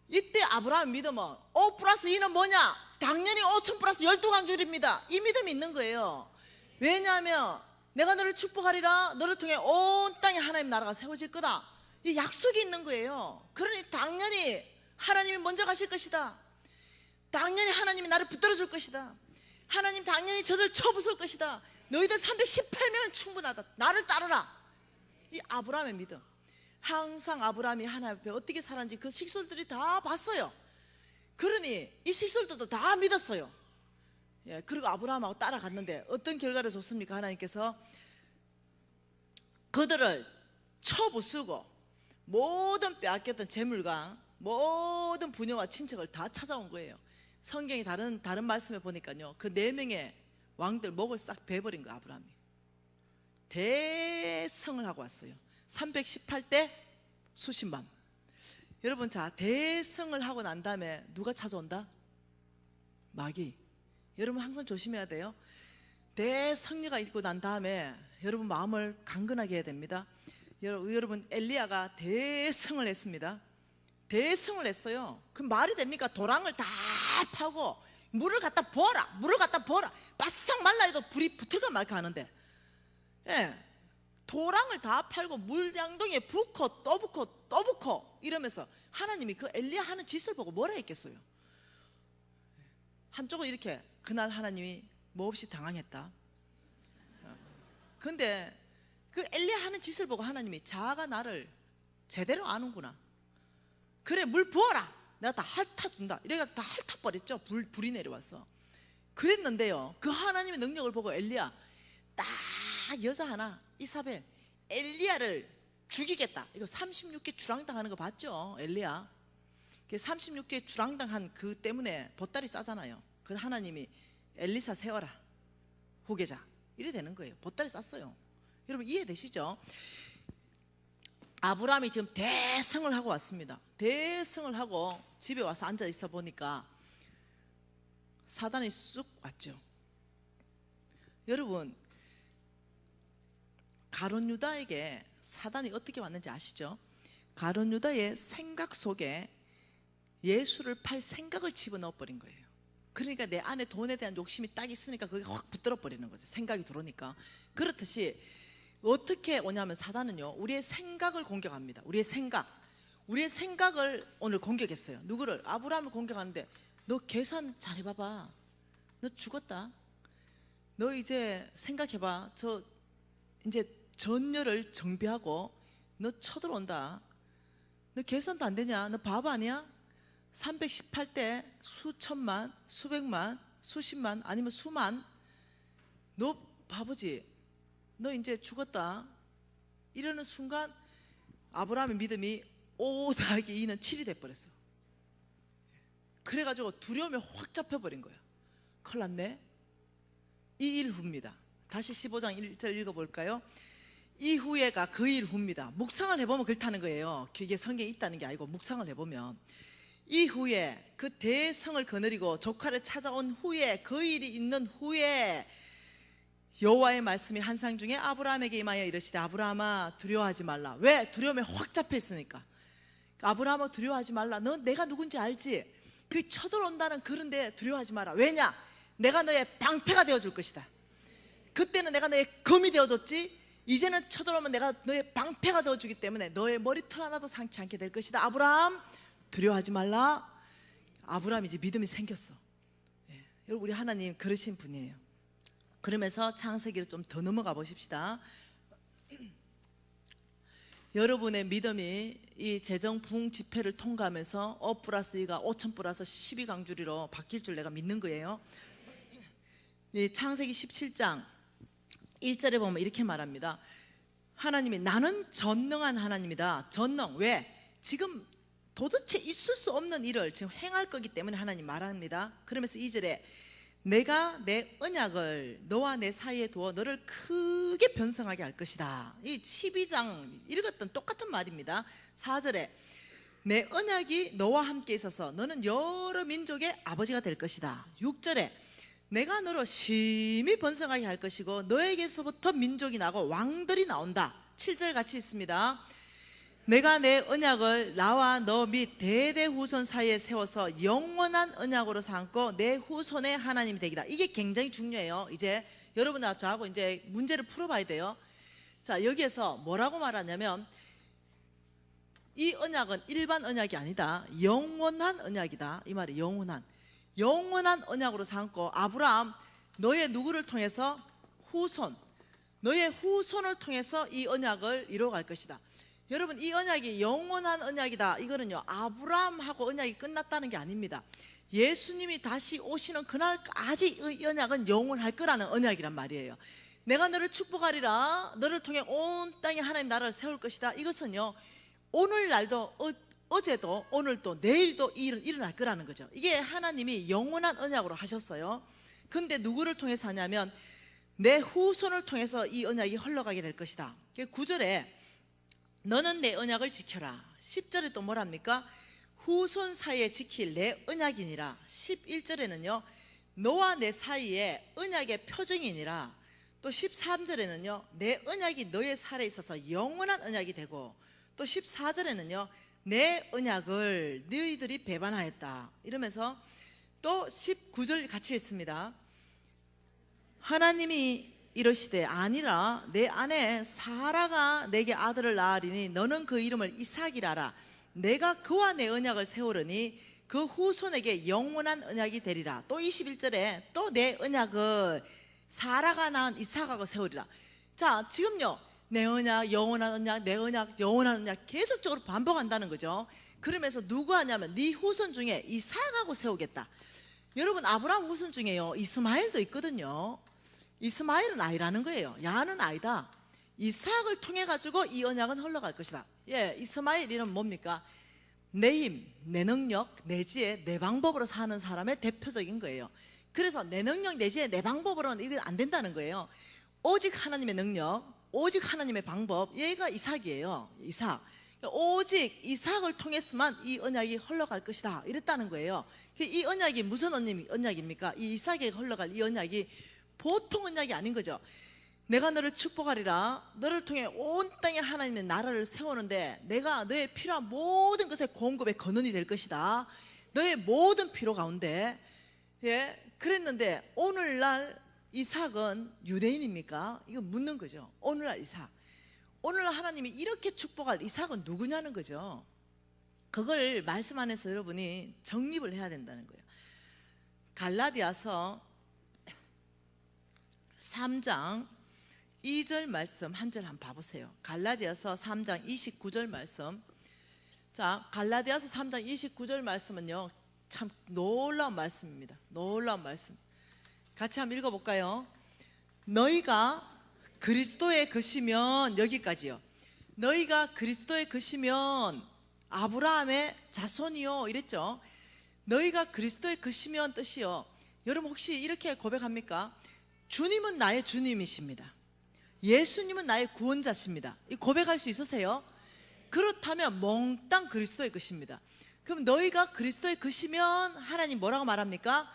이때 아브라함 믿음은 5 플러스 2는 뭐냐? 당연히 5천 플러스 12강줄입니다. 이 믿음이 있는 거예요. 왜냐하면 내가 너를 축복하리라. 너를 통해 온 땅에 하나님 나라가 세워질 거다. 이 약속이 있는 거예요. 그러니 당연히 하나님이 먼저 가실 것이다. 당연히 하나님이 나를 붙들어 줄 것이다. 하나님 당연히 저들 쳐부술 것이다. 너희들 318명은 충분하다. 나를 따르라. 이 아브라함의 믿음. 항상 아브라함이 하나님 앞에 어떻게 살았는지 그 식솔들이 다 봤어요. 그러니 이 식솔들도 다 믿었어요. 예, 그리고 아브라함하고 따라갔는데 어떤 결과를 줬습니까? 하나님께서 그들을 쳐부수고 모든 빼앗겼던 재물과 모든 부녀와 친척을 다 찾아온 거예요. 성경이 다른 말씀에 보니까요, 그 4명의 왕들 목을 싹 베버린 거예요. 아브라함이 대성을 하고 왔어요. 318대 수십만. 여러분, 자, 대성을 하고 난 다음에 누가 찾아온다? 마귀. 여러분 항상 조심해야 돼요. 대성리가 있고 난 다음에 여러분 마음을 강건하게 해야 됩니다. 여러분 엘리야가 대성을 했습니다. 대성을 했어요. 그 말이 됩니까? 도랑을 다 파고 물을 갖다 부어라. 물을 갖다 부어라. 바싹 말라 해도 불이 붙을까 말까 하는데, 예, 도랑을 다 팔고 물 양동이에 붓고 또 붓고 또 붓고 이러면서 하나님이 그 엘리야 하는 짓을 보고 뭐라 했겠어요? 한쪽은 이렇게 그날 하나님이 몹시 당황했다. 근데 그 엘리야 하는 짓을 보고 하나님이 자가 나를 제대로 아는구나. 그래, 물 부어라. 내가 다 핥아준다. 이래가지고 다 핥아버렸죠. 불이 내려와서. 그랬는데요, 그 하나님의 능력을 보고 엘리야, 딱 여자 하나, 이사벨, 엘리야를 죽이겠다. 이거 36개 주랑당하는 거 봤죠? 엘리야 36개 주랑당한 그 때문에 보따리 싸잖아요. 그 하나님이 엘리사 세워라, 후계자, 이래 되는 거예요. 보따리 쌌어요. 여러분 이해되시죠? 아브라함이 지금 대성을 하고 왔습니다. 대성을 하고 집에 와서 앉아 있어 보니까 사단이 쑥 왔죠. 여러분, 가룟 유다에게 사단이 어떻게 왔는지 아시죠? 가룟 유다의 생각 속에 예수를 팔 생각을 집어넣어 버린 거예요. 그러니까 내 안에 돈에 대한 욕심이 딱 있으니까 그게 확 붙들어 버리는 거죠. 생각이 들어오니까. 그렇듯이 어떻게 오냐면 사단은요, 우리의 생각을 공격합니다. 우리의 생각을 오늘 공격했어요. 누구를? 아브라함을 공격하는데, 너 계산 잘 해봐봐. 너 죽었다. 너 이제 생각해봐. 저 이제 전열을 정비하고 너 쳐들어온다. 너 계산도 안 되냐? 너 바보 아니야? 318대 수천만, 수백만, 수십만, 아니면 수만. 너 바보지? 너 이제 죽었다. 이러는 순간 아브라함의 믿음이 5 더하기 2는 7이 돼버렸어. 그래가지고 두려움에 확 잡혀버린 거예요. 큰일 났네. 이 일 후입니다. 다시 15장 1절 읽어볼까요? 이후에가 그 일 후입니다. 묵상을 해보면 그렇다는 거예요. 이게 성경에 있다는 게 아니고 묵상을 해보면, 이후에 그 대성을 거느리고 조카를 찾아온 후에, 그 일이 있는 후에 여호와의 말씀이 환상 중에 아브라함에게 임하여 이르시되 아브라함아 두려워하지 말라. 왜? 두려움에 확 잡혀 있으니까. 아브라함아 두려워하지 말라. 너 내가 누군지 알지? 그 쳐들어온다는 그런데 두려워하지 마라. 왜냐? 내가 너의 방패가 되어줄 것이다. 그때는 내가 너의 검이 되어줬지, 이제는 쳐들어오면 내가 너의 방패가 되어주기 때문에 너의 머리털 하나도 상치 않게 될 것이다. 아브라함 두려워하지 말라. 아브라함이 이제 믿음이 생겼어. 예. 여러분, 우리 하나님 그러신 분이에요. 그러면서 창세기로 좀 더 넘어가 보십시다. 여러분의 믿음이 이 재정 부흥 집회를 통과하면서 5 플러스 2가 5천 플러스 12강주리로 바뀔 줄 내가 믿는 거예요. 이 창세기 17장 1절에 보면 이렇게 말합니다. 하나님이 나는 전능한 하나님이다. 전능. 왜? 지금 도대체 있을 수 없는 일을 지금 행할 거기 때문에 하나님 말합니다. 그러면서 2절에 내가 내 언약을 너와 내 사이에 두어 너를 크게 변성하게 할 것이다. 이 12장 읽었던 똑같은 말입니다. 4절에 내 언약이 너와 함께 있어서 너는 여러 민족의 아버지가 될 것이다. 6절에 내가 너로 심히 번성하게 할 것이고 너에게서부터 민족이 나고 왕들이 나온다. 7절 같이 있습니다. 내가 내 언약을 나와 너 및 대대 후손 사이에 세워서 영원한 언약으로 삼고 내 후손의 하나님이 되기다. 이게 굉장히 중요해요. 이제 여러분하고 저하고 이제 문제를 풀어봐야 돼요. 자, 여기에서 뭐라고 말하냐면 이 언약은 일반 언약이 아니다. 영원한 언약이다. 이 말이 영원한 언약으로 삼고 아브라함 너의 누구를 통해서 너의 후손을 통해서 이 언약을 이루어갈 것이다. 여러분, 이 언약이 영원한 언약이다. 이거는요 아브라함하고 언약이 끝났다는 게 아닙니다. 예수님이 다시 오시는 그날까지 이 언약은 영원할 거라는 언약이란 말이에요. 내가 너를 축복하리라. 너를 통해 온 땅에 하나님 나라를 세울 것이다. 이것은요 오늘날도 어제도 오늘도 내일도 이 일은 일어날 거라는 거죠. 이게 하나님이 영원한 언약으로 하셨어요. 근데 누구를 통해서 하냐면 내 후손을 통해서 이 언약이 흘러가게 될 것이다. 9절에 너는 내 언약을 지켜라. 10절에 또 뭐랍니까? 후손 사이에 지킬 내 언약이니라. 11절에는요 너와 내 사이에 언약의 표정이니라. 또 13절에는요 내 언약이 너의 살에 있어서 영원한 언약이 되고, 또 14절에는요 내 언약을 너희들이 배반하였다. 이러면서 또 19절 같이 했습니다. 하나님이 이러시되 아니라 내 아내 사라가 내게 아들을 낳으리니 너는 그 이름을 이삭이라 하라. 내가 그와 내 언약을 세우려니 그 후손에게 영원한 언약이 되리라. 또 21절에 또 내 언약을 사라가 낳은 이삭하고 세우리라. 자, 지금요 내 언약, 영원한 언약, 내 언약, 영원한 언약 계속적으로 반복한다는 거죠. 그러면서 누구 하냐면 네 후손 중에 이삭하고 세우겠다. 여러분, 아브라함 후손 중에요 이스마엘도 있거든요. 이스마엘은 아이라는 거예요. 야는 아이다. 이삭을 통해 가지고 이 언약은 흘러갈 것이다. 예, 이스마엘 이름 뭡니까? 내 힘, 내 능력, 내 지혜, 내 방법으로 사는 사람의 대표적인 거예요. 그래서 내 능력, 내 지혜, 내 방법으로는 이건 안 된다는 거예요. 오직 하나님의 능력, 오직 하나님의 방법, 얘가 이삭이에요. 이삭. 오직 이삭을 통해서만 이 언약이 흘러갈 것이다. 이랬다는 거예요. 이 언약이 무슨 언약입니까? 이 이삭에게 흘러갈 이 언약이 보통 언약이 아닌 거죠. 내가 너를 축복하리라. 너를 통해 온 땅에 하나님의 나라를 세우는데 내가 너의 필요한 모든 것의 공급의 근원이 될 것이다. 너의 모든 필요 가운데. 예, 그랬는데 오늘날 이삭은 유대인입니까? 이거 묻는 거죠. 오늘날 이삭, 오늘날 하나님이 이렇게 축복할 이삭은 누구냐는 거죠. 그걸 말씀 안에서 여러분이 정립을 해야 된다는 거예요. 갈라디아서 3장 2절 말씀 한 절 한번 봐보세요. 갈라디아서 3장 29절 말씀. 자, 갈라디아서 3장 29절 말씀은요 참 놀라운 말씀입니다. 놀라운 말씀. 같이 한번 읽어볼까요? 너희가 그리스도의 것이면, 여기까지요. 너희가 그리스도의 것이면 아브라함의 자손이요 이랬죠. 너희가 그리스도의 것이면 뜻이요. 여러분 혹시 이렇게 고백합니까? 주님은 나의 주님이십니다. 예수님은 나의 구원자십니다. 이 고백할 수 있으세요? 그렇다면 몽땅 그리스도의 것입니다. 그럼 너희가 그리스도의 것이면 하나님 뭐라고 말합니까?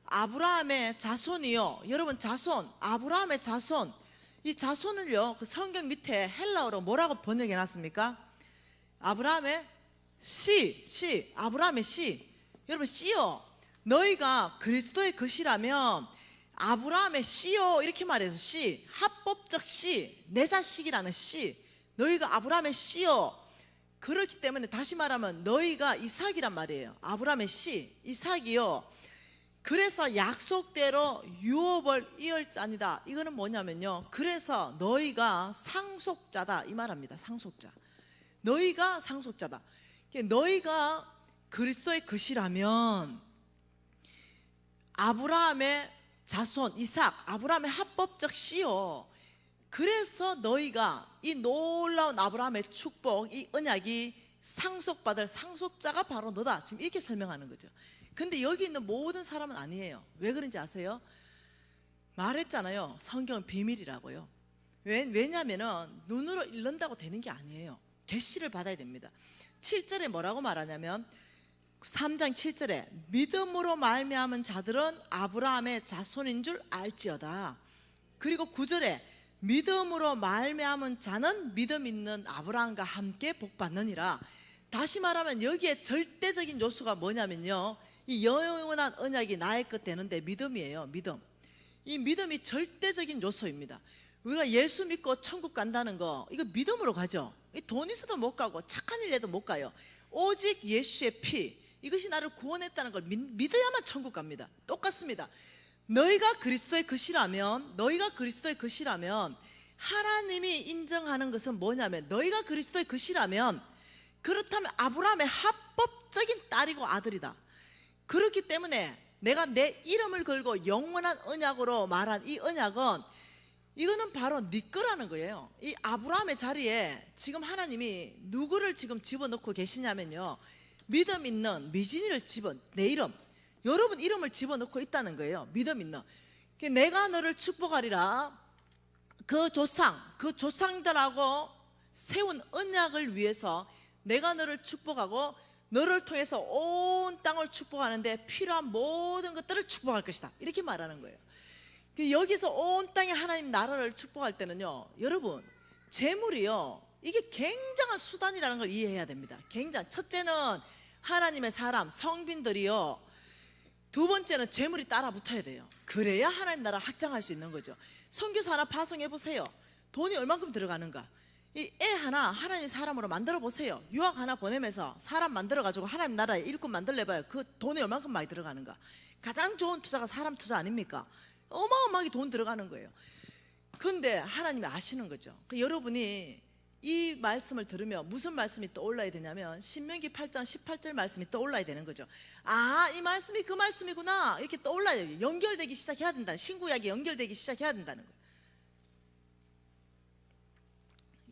아브라함의 자손이요. 여러분 자손, 아브라함의 자손. 이 자손을요, 그 성경 밑에 헬라어로 뭐라고 번역해 놨습니까? 아브라함의 씨, 아브라함의 씨. 여러분 씨요, 너희가 그리스도의 것이라면 아브라함의 씨요 이렇게 말해서 씨, 합법적 씨, 내 자식이라는 씨. 너희가 아브라함의 씨요. 그렇기 때문에 다시 말하면 너희가 이삭이란 말이에요. 아브라함의 씨, 이삭이요. 그래서 약속대로 유업을 이을 자니다. 이거는 뭐냐면요, 그래서 너희가 상속자다 이 말합니다. 상속자. 너희가 상속자다. 너희가 그리스도의 것이라면 아브라함의 자손 이삭, 아브라함의 합법적 씨요. 그래서 너희가 이 놀라운 아브라함의 축복, 이 언약이 상속받을 상속자가 바로 너다. 지금 이렇게 설명하는 거죠. 근데 여기 있는 모든 사람은 아니에요. 왜 그런지 아세요? 말했잖아요. 성경은 비밀이라고요. 왜냐하면 눈으로 읽는다고 되는 게 아니에요. 계시를 받아야 됩니다. 7절에 뭐라고 말하냐면 3장 7절에 믿음으로 말미암은 자들은 아브라함의 자손인 줄 알지어다. 그리고 9절에 믿음으로 말미암은 자는 믿음 있는 아브라함과 함께 복받느니라. 다시 말하면 여기에 절대적인 요소가 뭐냐면요, 이 영원한 언약이 나의 것 되는데 믿음이에요. 믿음. 이 믿음이 절대적인 요소입니다. 우리가 예수 믿고 천국 간다는 거, 이거 믿음으로 가죠. 돈 있어도 못 가고 착한 일 해도 못 가요. 오직 예수의 피, 이것이 나를 구원했다는 걸 믿어야만 천국 갑니다. 똑같습니다. 너희가 그리스도의 것이라면, 너희가 그리스도의 것이라면 하나님이 인정하는 것은 뭐냐면, 너희가 그리스도의 것이라면 그렇다면 아브라함의 합법적인 딸이고 아들이다. 그렇기 때문에 내가 내 이름을 걸고 영원한 언약으로 말한 이 언약은, 이거는 바로 네 거라는 거예요. 이 아브라함의 자리에 지금 하나님이 누구를 지금 집어넣고 계시냐면요, 믿음 있는 미진이를 내 이름, 여러분 이름을 집어넣고 있다는 거예요. 믿음 있는. 내가 너를 축복하리라. 그 조상들하고 세운 언약을 위해서 내가 너를 축복하고 너를 통해서 온 땅을 축복하는데 필요한 모든 것들을 축복할 것이다. 이렇게 말하는 거예요. 여기서 온 땅의 하나님 나라를 축복할 때는요, 여러분 재물이요, 이게 굉장한 수단이라는 걸 이해해야 됩니다. 첫째는 하나님의 사람, 성빈들이요. 두 번째는 재물이 따라 붙어야 돼요. 그래야 하나님 나라 확장할 수 있는 거죠. 선교사 하나 파송해 보세요. 돈이 얼만큼 들어가는가. 이 애 하나 하나님 사람으로 만들어 보세요. 유학 하나 보내면서 사람 만들어 가지고 하나님 나라에 일꾼 만들래봐요. 그 돈이 얼만큼 많이 들어가는가. 가장 좋은 투자가 사람 투자 아닙니까? 어마어마하게 돈 들어가는 거예요. 근데 하나님이 아시는 거죠. 여러분이 이 말씀을 들으면 무슨 말씀이 떠올라야 되냐면 신명기 8장 18절 말씀이 떠올라야 되는 거죠. 아, 이 말씀이 그 말씀이구나, 이렇게 떠올라야 돼요. 연결되기 시작해야 된다. 신구약이 연결되기 시작해야 된다는 거예요.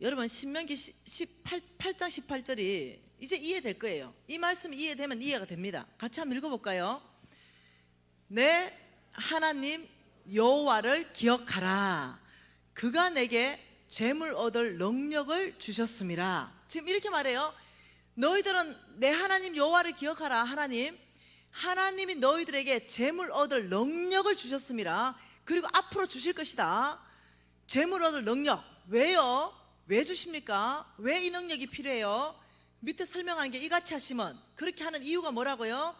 여러분 신명기 8장 18절이 이제 이해될 거예요. 이 말씀이 이해되면 이해가 됩니다. 같이 한번 읽어볼까요? 내 하나님 여호와를 기억하라. 그가 내게 재물 얻을 능력을 주셨음이라. 지금 이렇게 말해요. 너희들은 내 하나님 여호와를 기억하라. 하나님이 너희들에게 재물 얻을 능력을 주셨음이라. 그리고 앞으로 주실 것이다. 재물 얻을 능력. 왜요? 왜 주십니까? 왜 이 능력이 필요해요? 밑에 설명하는 게 이같이 하시면, 그렇게 하는 이유가 뭐라고요?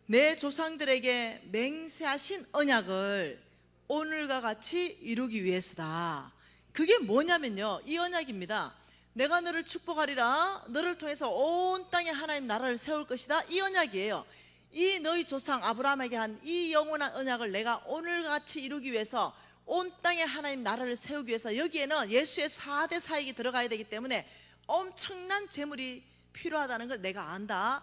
내 조상들에게 맹세하신 언약을 오늘과 같이 이루기 위해서다. 그게 뭐냐면요, 이 언약입니다. 내가 너를 축복하리라. 너를 통해서 온 땅에 하나님 나라를 세울 것이다. 이 언약이에요. 이 너희 조상 아브라함에게 한 이 영원한 언약을 내가 오늘과 같이 이루기 위해서, 온 땅에 하나님 나라를 세우기 위해서 여기에는 예수의 4대 사역이 들어가야 되기 때문에 엄청난 재물이 필요하다는 걸 내가 안다.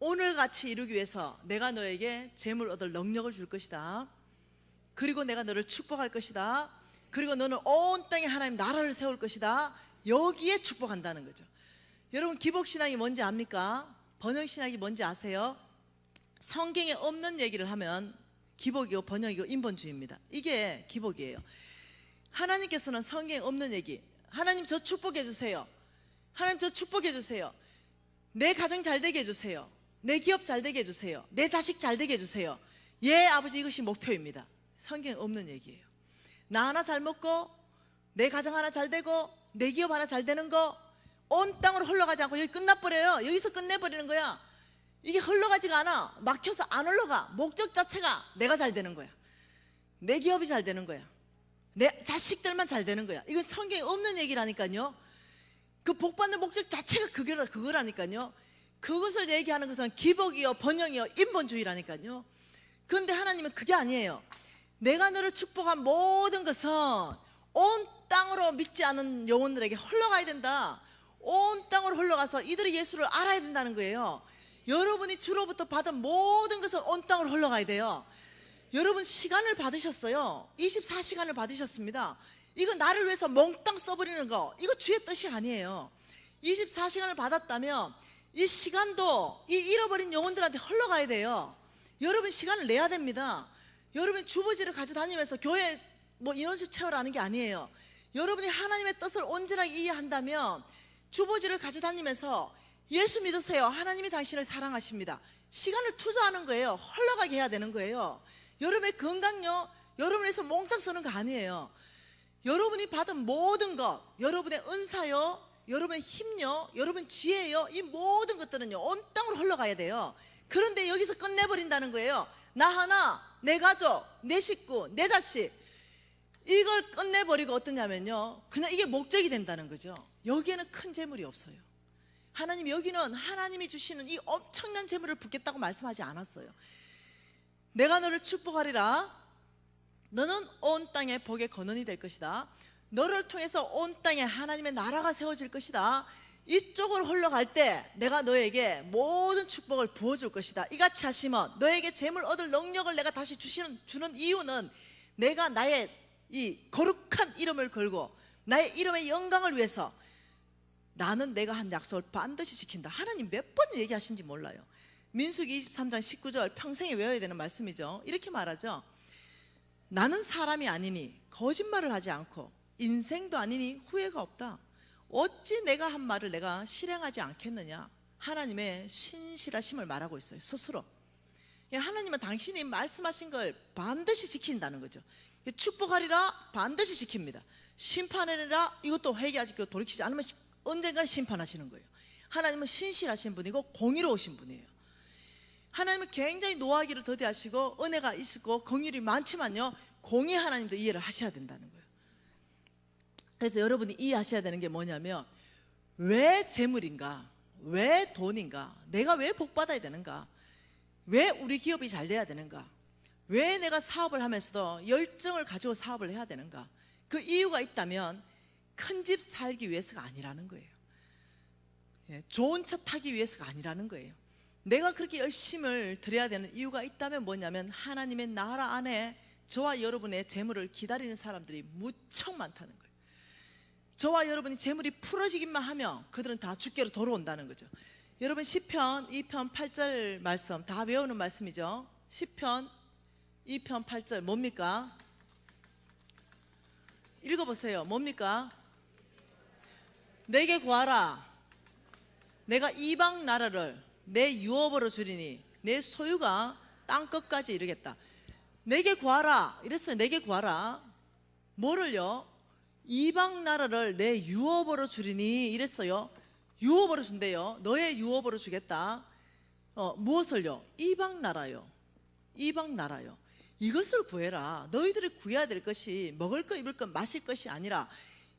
오늘같이 이루기 위해서 내가 너에게 재물 얻을 능력을 줄 것이다. 그리고 내가 너를 축복할 것이다. 그리고 너는 온 땅에 하나님 나라를 세울 것이다. 여기에 축복한다는 거죠. 여러분 기복신앙이 뭔지 압니까? 번영신학이 뭔지 아세요? 성경에 없는 얘기를 하면 기복이고 번영이고 인본주의입니다. 이게 기복이에요. 하나님께서는 성경에 없는 얘기, 하나님 저 축복해 주세요, 하나님 저 축복해 주세요, 내 가정 잘 되게 해주세요, 내 기업 잘 되게 해주세요, 내 자식 잘 되게 해주세요. 예 아버지, 이것이 목표입니다. 성경에 없는 얘기예요. 나 하나 잘 먹고 내 가정 하나 잘 되고 내 기업 하나 잘 되는 거 온 땅으로 흘러가지 않고 여기 끝나버려요. 여기서 끝내버리는 거야. 이게 흘러가지가 않아. 막혀서 안 흘러가. 목적 자체가 내가 잘 되는 거야, 내 기업이 잘 되는 거야, 내 자식들만 잘 되는 거야. 이건 성경에 없는 얘기라니까요. 그 복받는 목적 자체가 그거라니까요. 그것을 얘기하는 것은 기복이요 번영이요 인본주의라니까요. 그런데 하나님은 그게 아니에요. 내가 너를 축복한 모든 것은 온 땅으로 믿지 않은 영혼들에게 흘러가야 된다. 온 땅으로 흘러가서 이들이 예수를 알아야 된다는 거예요. 여러분이 주로부터 받은 모든 것은 온 땅으로 흘러가야 돼요. 여러분 시간을 받으셨어요. 24시간을 받으셨습니다. 이거 나를 위해서 몽땅 써버리는 거, 이거 주의 뜻이 아니에요. 24시간을 받았다면 이 시간도 이 잃어버린 영혼들한테 흘러가야 돼요. 여러분 시간을 내야 됩니다. 여러분 주보지를 가져다니면서 교회 뭐 인원수 채우라는 게 아니에요. 여러분이 하나님의 뜻을 온전하게 이해한다면 주보지를 가져다니면서 예수 믿으세요, 하나님이 당신을 사랑하십니다, 시간을 투자하는 거예요. 흘러가게 해야 되는 거예요. 여러분의 건강요, 여러분에서 몽땅 쓰는 거 아니에요. 여러분이 받은 모든 것, 여러분의 은사요, 여러분의 힘요, 여러분 지혜요, 이 모든 것들은요 온 땅으로 흘러가야 돼요. 그런데 여기서 끝내버린다는 거예요. 나 하나, 내 가족, 내 식구, 내 자식, 이걸 끝내버리고 어떠냐면요, 그냥 이게 목적이 된다는 거죠. 여기에는 큰 재물이 없어요. 하나님, 여기는 하나님이 주시는 이 엄청난 재물을 붓겠다고 말씀하지 않았어요. 내가 너를 축복하리라, 너는 온 땅에 복의 근원이 될 것이다, 너를 통해서 온 땅에 하나님의 나라가 세워질 것이다, 이쪽으로 흘러갈 때 내가 너에게 모든 축복을 부어줄 것이다, 이같이 하시면 너에게 재물 얻을 능력을 내가 다시 주는 이유는 내가 나의 이 거룩한 이름을 걸고 나의 이름의 영광을 위해서 나는 내가 한 약속을 반드시 지킨다. 하나님 몇 번 얘기하신지 몰라요. 민수기 23장 19절 평생에 외워야 되는 말씀이죠. 이렇게 말하죠. 나는 사람이 아니니 거짓말을 하지 않고 인생도 아니니 후회가 없다. 어찌 내가 한 말을 내가 실행하지 않겠느냐. 하나님의 신실하심을 말하고 있어요, 스스로. 하나님은 당신이 말씀하신 걸 반드시 지킨다는 거죠. 축복하리라 반드시 지킵니다. 심판하리라 이것도 회개하지 돌이키지 않으면 언젠가 심판하시는 거예요. 하나님은 신실하신 분이고 공의로우신 분이에요. 하나님은 굉장히 노하기를 더디하시고 은혜가 있고 긍휼이 많지만요, 공의 하나님도 이해를 하셔야 된다는 거예요. 그래서 여러분이 이해하셔야 되는 게 뭐냐면, 왜 재물인가, 왜 돈인가, 내가 왜 복받아야 되는가, 왜 우리 기업이 잘 돼야 되는가, 왜 내가 사업을 하면서도 열정을 가지고 사업을 해야 되는가, 그 이유가 있다면 큰 집 살기 위해서가 아니라는 거예요. 좋은 차 타기 위해서가 아니라는 거예요. 내가 그렇게 열심을 드려야 되는 이유가 있다면 뭐냐면, 하나님의 나라 안에 저와 여러분의 재물을 기다리는 사람들이 무척 많다는 거예요. 저와 여러분이 재물이 풀어지기만 하면 그들은 다 주께로 돌아온다는 거죠. 여러분 시편 2편 8절 말씀 다 외우는 말씀이죠. 시편 2편 8절 뭡니까? 읽어보세요. 뭡니까? 내게 구하라, 내가 이방 나라를 내 유업으로 주리니 내 소유가 땅끝까지 이르겠다. 내게 구하라 이랬어요. 내게 구하라. 뭐를요? 이방 나라를 내 유업으로 주리니 이랬어요. 유업으로 준대요. 너의 유업으로 주겠다. 무엇을요? 이방 나라요. 이방 나라요. 이것을 구해라. 너희들이 구해야 될 것이 먹을 것, 입을 것, 마실 것이 아니라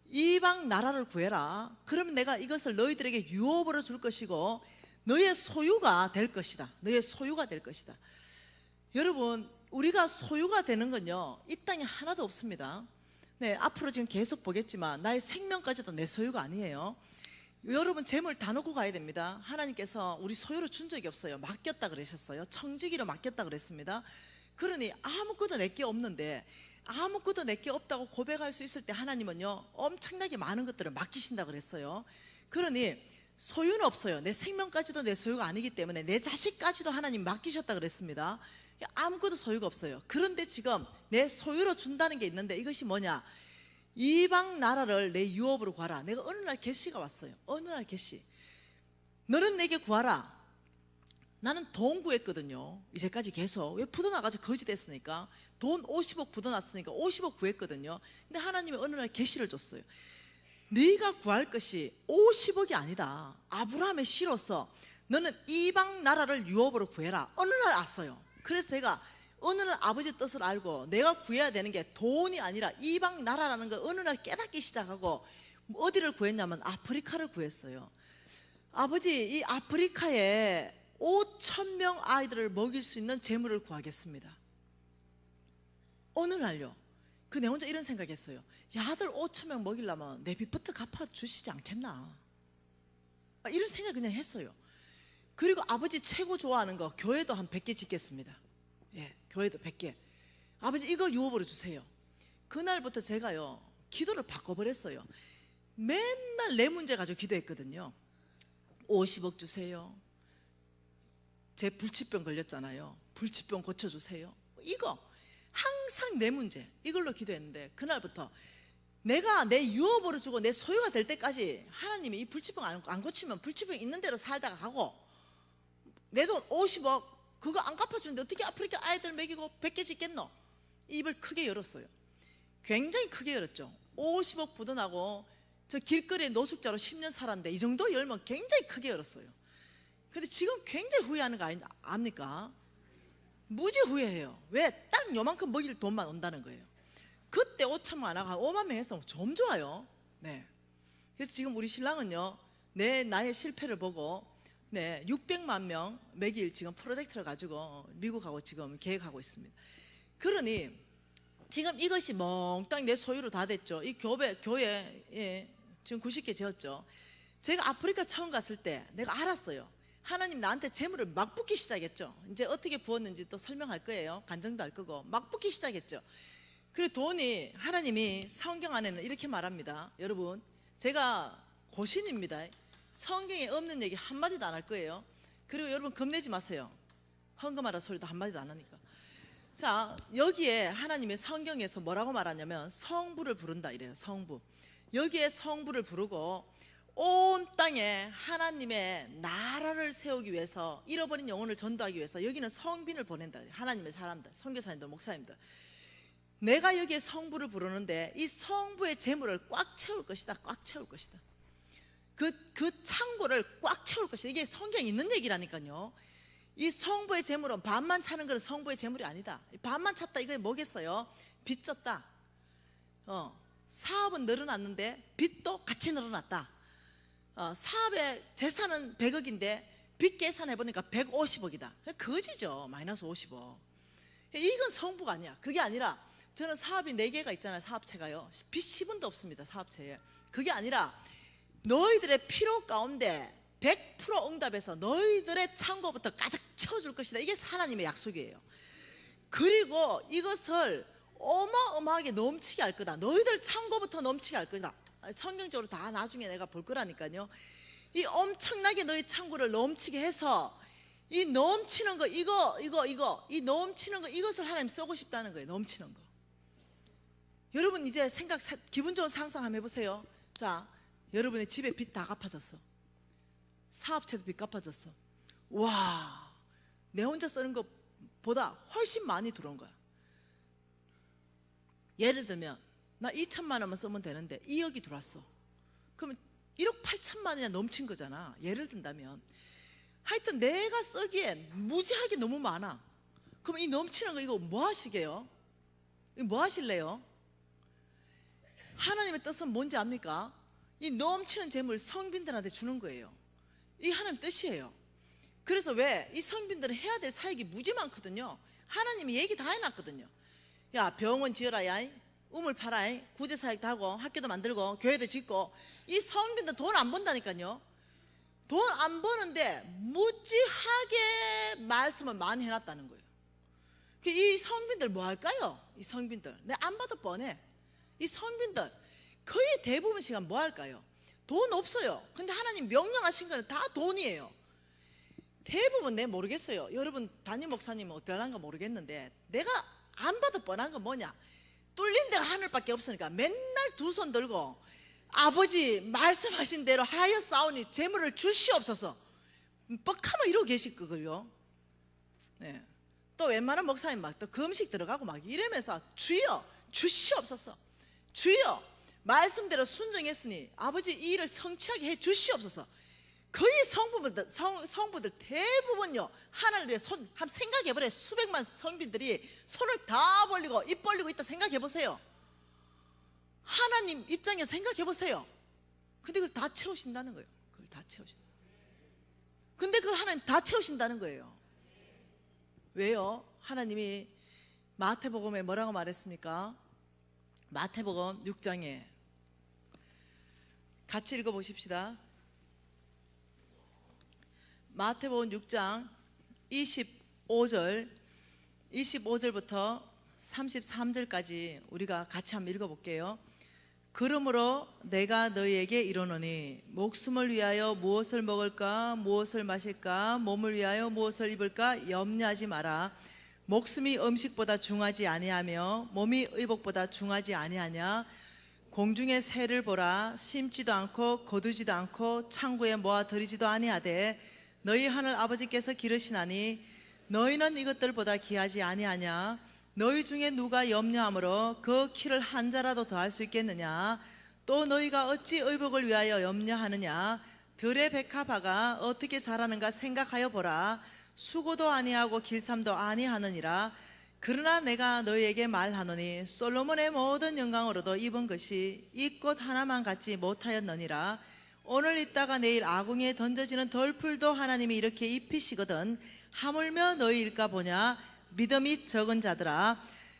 이방 나라를 구해라. 그러면 내가 이것을 너희들에게 유업으로 줄 것이고 너의 소유가 될 것이다. 너의 소유가 될 것이다. 여러분, 우리가 소유가 되는 건요, 이 땅에 하나도 없습니다. 네, 앞으로 지금 계속 보겠지만 나의 생명까지도 내 소유가 아니에요. 여러분 재물 다 놓고 가야 됩니다. 하나님께서 우리 소유로 준 적이 없어요. 맡겼다 그러셨어요. 청지기로 맡겼다 그랬습니다. 그러니 아무것도 내게 없는데, 아무것도 내게 없다고 고백할 수 있을 때 하나님은요 엄청나게 많은 것들을 맡기신다 그랬어요. 그러니 소유는 없어요. 내 생명까지도 내 소유가 아니기 때문에 내 자식까지도 하나님 맡기셨다 그랬습니다. 아무것도 소유가 없어요. 그런데 지금 내 소유로 준다는 게 있는데 이것이 뭐냐? 이방 나라를 내 유업으로 구하라. 내가 어느 날 계시가 왔어요. 어느 날 계시. 너는 내게 구하라. 나는 돈 구했거든요. 이제까지 계속. 왜 부도나가서 거지 됐으니까. 돈 50억 부도났으니까 50억 구했거든요. 근데 하나님이 어느 날 계시를 줬어요. 네가 구할 것이 50억이 아니다. 아브라함의 씨로서 너는 이방 나라를 유업으로 구해라. 어느 날 왔어요. 그래서 제가 어느 날 아버지 뜻을 알고 내가 구해야 되는 게 돈이 아니라 이방 나라라는 걸 어느 날 깨닫기 시작하고 어디를 구했냐면 아프리카를 구했어요. 아버지, 이 아프리카에 5,000명 아이들을 먹일 수 있는 재물을 구하겠습니다. 어느 날요. 그 내 혼자 이런 생각했어요. 야, 아들 5,000명 먹이려면 내 빚부터 갚아주시지 않겠나. 이런 생각 그냥 했어요. 그리고 아버지 최고 좋아하는 거 교회도 한 100개 짓겠습니다. 예, 교회도 100개. 아버지 이거 유업으로 주세요. 그날부터 제가요 기도를 바꿔버렸어요. 맨날 내 문제 가지고 기도했거든요. 50억 주세요. 제 불치병 걸렸잖아요. 불치병 고쳐주세요. 이거 항상 내 문제 이걸로 기도했는데 그날부터 내가 내 유업으로 주고 내 소유가 될 때까지 하나님이 이 불치병 안 고치면 불치병 있는 대로 살다가 가고 내 돈 50억 그거 안 갚아주는데 어떻게 아프리카 아이들 먹이고 100개 짓겠노? 입을 크게 열었어요. 굉장히 크게 열었죠. 50억 부도나고 저 길거리에 노숙자로 10년 살았는데 이 정도 열면 굉장히 크게 열었어요. 근데 지금 굉장히 후회하는 거 압니까? 무지 후회해요. 왜? 딱 요만큼 먹일 돈만 온다는 거예요. 그때 5천만 안 하고 5만 명 했으면 좀 좋아요. 네. 그래서 지금 우리 신랑은요, 나의 실패를 보고 600만 명 먹일 지금 프로젝트를 가지고 미국하고 지금 계획하고 있습니다. 그러니 지금 이것이 몽땅 내 소유로 다 됐죠. 이 교회 지금 90개 지었죠. 제가 아프리카 처음 갔을 때 내가 알았어요. 하나님 나한테 재물을 막 붓기 시작했죠. 이제 어떻게 부었는지 또 설명할 거예요. 간증도 할 거고 막 붓기 시작했죠. 그리고 돈이 하나님이 성경 안에는 이렇게 말합니다. 여러분, 제가 고신입니다. 성경에 없는 얘기 한마디도 안 할 거예요. 그리고 여러분 겁내지 마세요. 헌금하라 소리도 한마디도 안 하니까. 자, 여기에 하나님의 성경에서 뭐라고 말하냐면 성부를 부른다 이래요. 성부. 여기에 성부를 부르고 온 땅에 하나님의 나라를 세우기 위해서 잃어버린 영혼을 전도하기 위해서 여기는 성빈을 보낸다. 하나님의 사람들, 선교사님들, 목사님들. 내가 여기에 성부를 부르는데 이 성부의 재물을 꽉 채울 것이다. 꽉 채울 것이다. 그 창고를 꽉 채울 것이다. 이게 성경에 있는 얘기라니까요. 이 성부의 재물은 반만 차는 것은 성부의 재물이 아니다. 반만 찼다 이거 뭐겠어요? 빚 졌다. 사업은 늘어났는데 빚도 같이 늘어났다. 사업의 재산은 100억인데 빚 계산해보니까 150억이다. 거지죠. 마이너스 50억. 이건 성부가 아니야. 그게 아니라 저는 사업이 4개가 있잖아요. 사업체가요. 빚 10원도 없습니다. 사업체에. 그게 아니라 너희들의 필요 가운데 100% 응답해서 너희들의 창고부터 가득 채워줄 것이다. 이게 하나님의 약속이에요. 그리고 이것을 어마어마하게 넘치게 할 거다. 너희들 창고부터 넘치게 할 거다. 성경적으로 다 나중에 내가 볼 거라니까요. 이 엄청나게 너희 창고를 넘치게 해서 이 넘치는 거 이 넘치는 거 이것을 하나님 쓰고 싶다는 거예요. 넘치는 거. 여러분 이제 기분 좋은 상상 한번 해보세요. 자, 여러분의 집에 빚 다 갚아졌어. 사업체도 빚 갚아졌어. 와, 내 혼자 쓰는 것보다 훨씬 많이 들어온 거야. 예를 들면 나 2천만 원만 쓰면 되는데 2억이 들어왔어. 그러면 1억 8천만 원이나 넘친 거잖아. 예를 든다면 하여튼 내가 쓰기엔 무지하게 너무 많아. 그럼 이 넘치는 거 이거 뭐 하시게요? 이거 뭐 하실래요? 하나님의 뜻은 뭔지 압니까? 이 넘치는 재물 성빈들한테 주는 거예요. 이게 하나님 뜻이에요. 그래서 왜 이 성빈들은 해야 될 사역이 무지 많거든요. 하나님이 얘기 다 해놨거든요. 야, 병원 지어라, 야, 우물 팔아, 구제사역도 하고 학교도 만들고 교회도 짓고. 이 성빈들 돈 안 번다니까요. 돈 안 버는데 무지하게 말씀을 많이 해놨다는 거예요. 이 성빈들 뭐 할까요? 이 성빈들 내가 안 봐도 뻔해. 이 성빈들 거의 대부분 시간 뭐 할까요? 돈 없어요. 근데 하나님 명령하신 거는 다 돈이에요. 대부분 내 모르겠어요. 여러분 담임 목사님은 어떨란가 모르겠는데 내가 안 봐도 뻔한 건 뭐냐, 뚫린 데가 하늘밖에 없으니까 맨날 두 손 들고 아버지 말씀하신 대로 하여 싸우니 재물을 주시옵소서 뻑하면 이러고 계실 거고요. 네. 또 웬만한 목사님 막 또 금식 들어가고 막 이러면서 주여 주시옵소서, 주여 말씀대로 순종했으니 아버지 이 일을 성취하게 해 주시옵소서. 거의 성부들 대부분요 하나님의 손 한번 생각해보래. 수백만 성빈들이 손을 다 벌리고 입 벌리고 있다 생각해보세요. 하나님 입장에서 생각해보세요. 근데 그걸 다 채우신다는 거예요. 그걸 다 채우신다. 근데 그걸 하나님 다 채우신다는 거예요. 왜요? 하나님이 마태복음에 뭐라고 말했습니까? 마태복음 6장에 같이 읽어보십시다. 마태복음 6장 25절부터 33절까지 우리가 같이 한번 읽어볼게요. 그러므로 내가 너희에게 이르노니 목숨을 위하여 무엇을 먹을까 무엇을 마실까 몸을 위하여 무엇을 입을까 염려하지 마라. 목숨이 음식보다 중하지 아니하며 몸이 의복보다 중하지 아니하냐. 공중의 새를 보라. 심지도 않고 거두지도 않고 창고에 모아들이지도 아니하되 너희 하늘 아버지께서 기르시나니 너희는 이것들보다 귀하지 아니하냐. 너희 중에 누가 염려함으로 그 키를 한 자라도 더할 수 있겠느냐. 또 너희가 어찌 의복을 위하여 염려하느냐. 들의 백합화가 어떻게 자라는가 생각하여 보라. 수고도 아니하고 길쌈도 아니하느니라. 그러나 내가 너희에게 말하노니 솔로몬의 모든 영광으로도 입은 것이 이 꽃 하나만 갖지 못하였느니라. 오늘 있다가 내일 아궁이에 던져지는 덜풀도 하나님이 이렇게 입히시거든 하물며 너희일까 보냐. 믿음이 적은 자들아.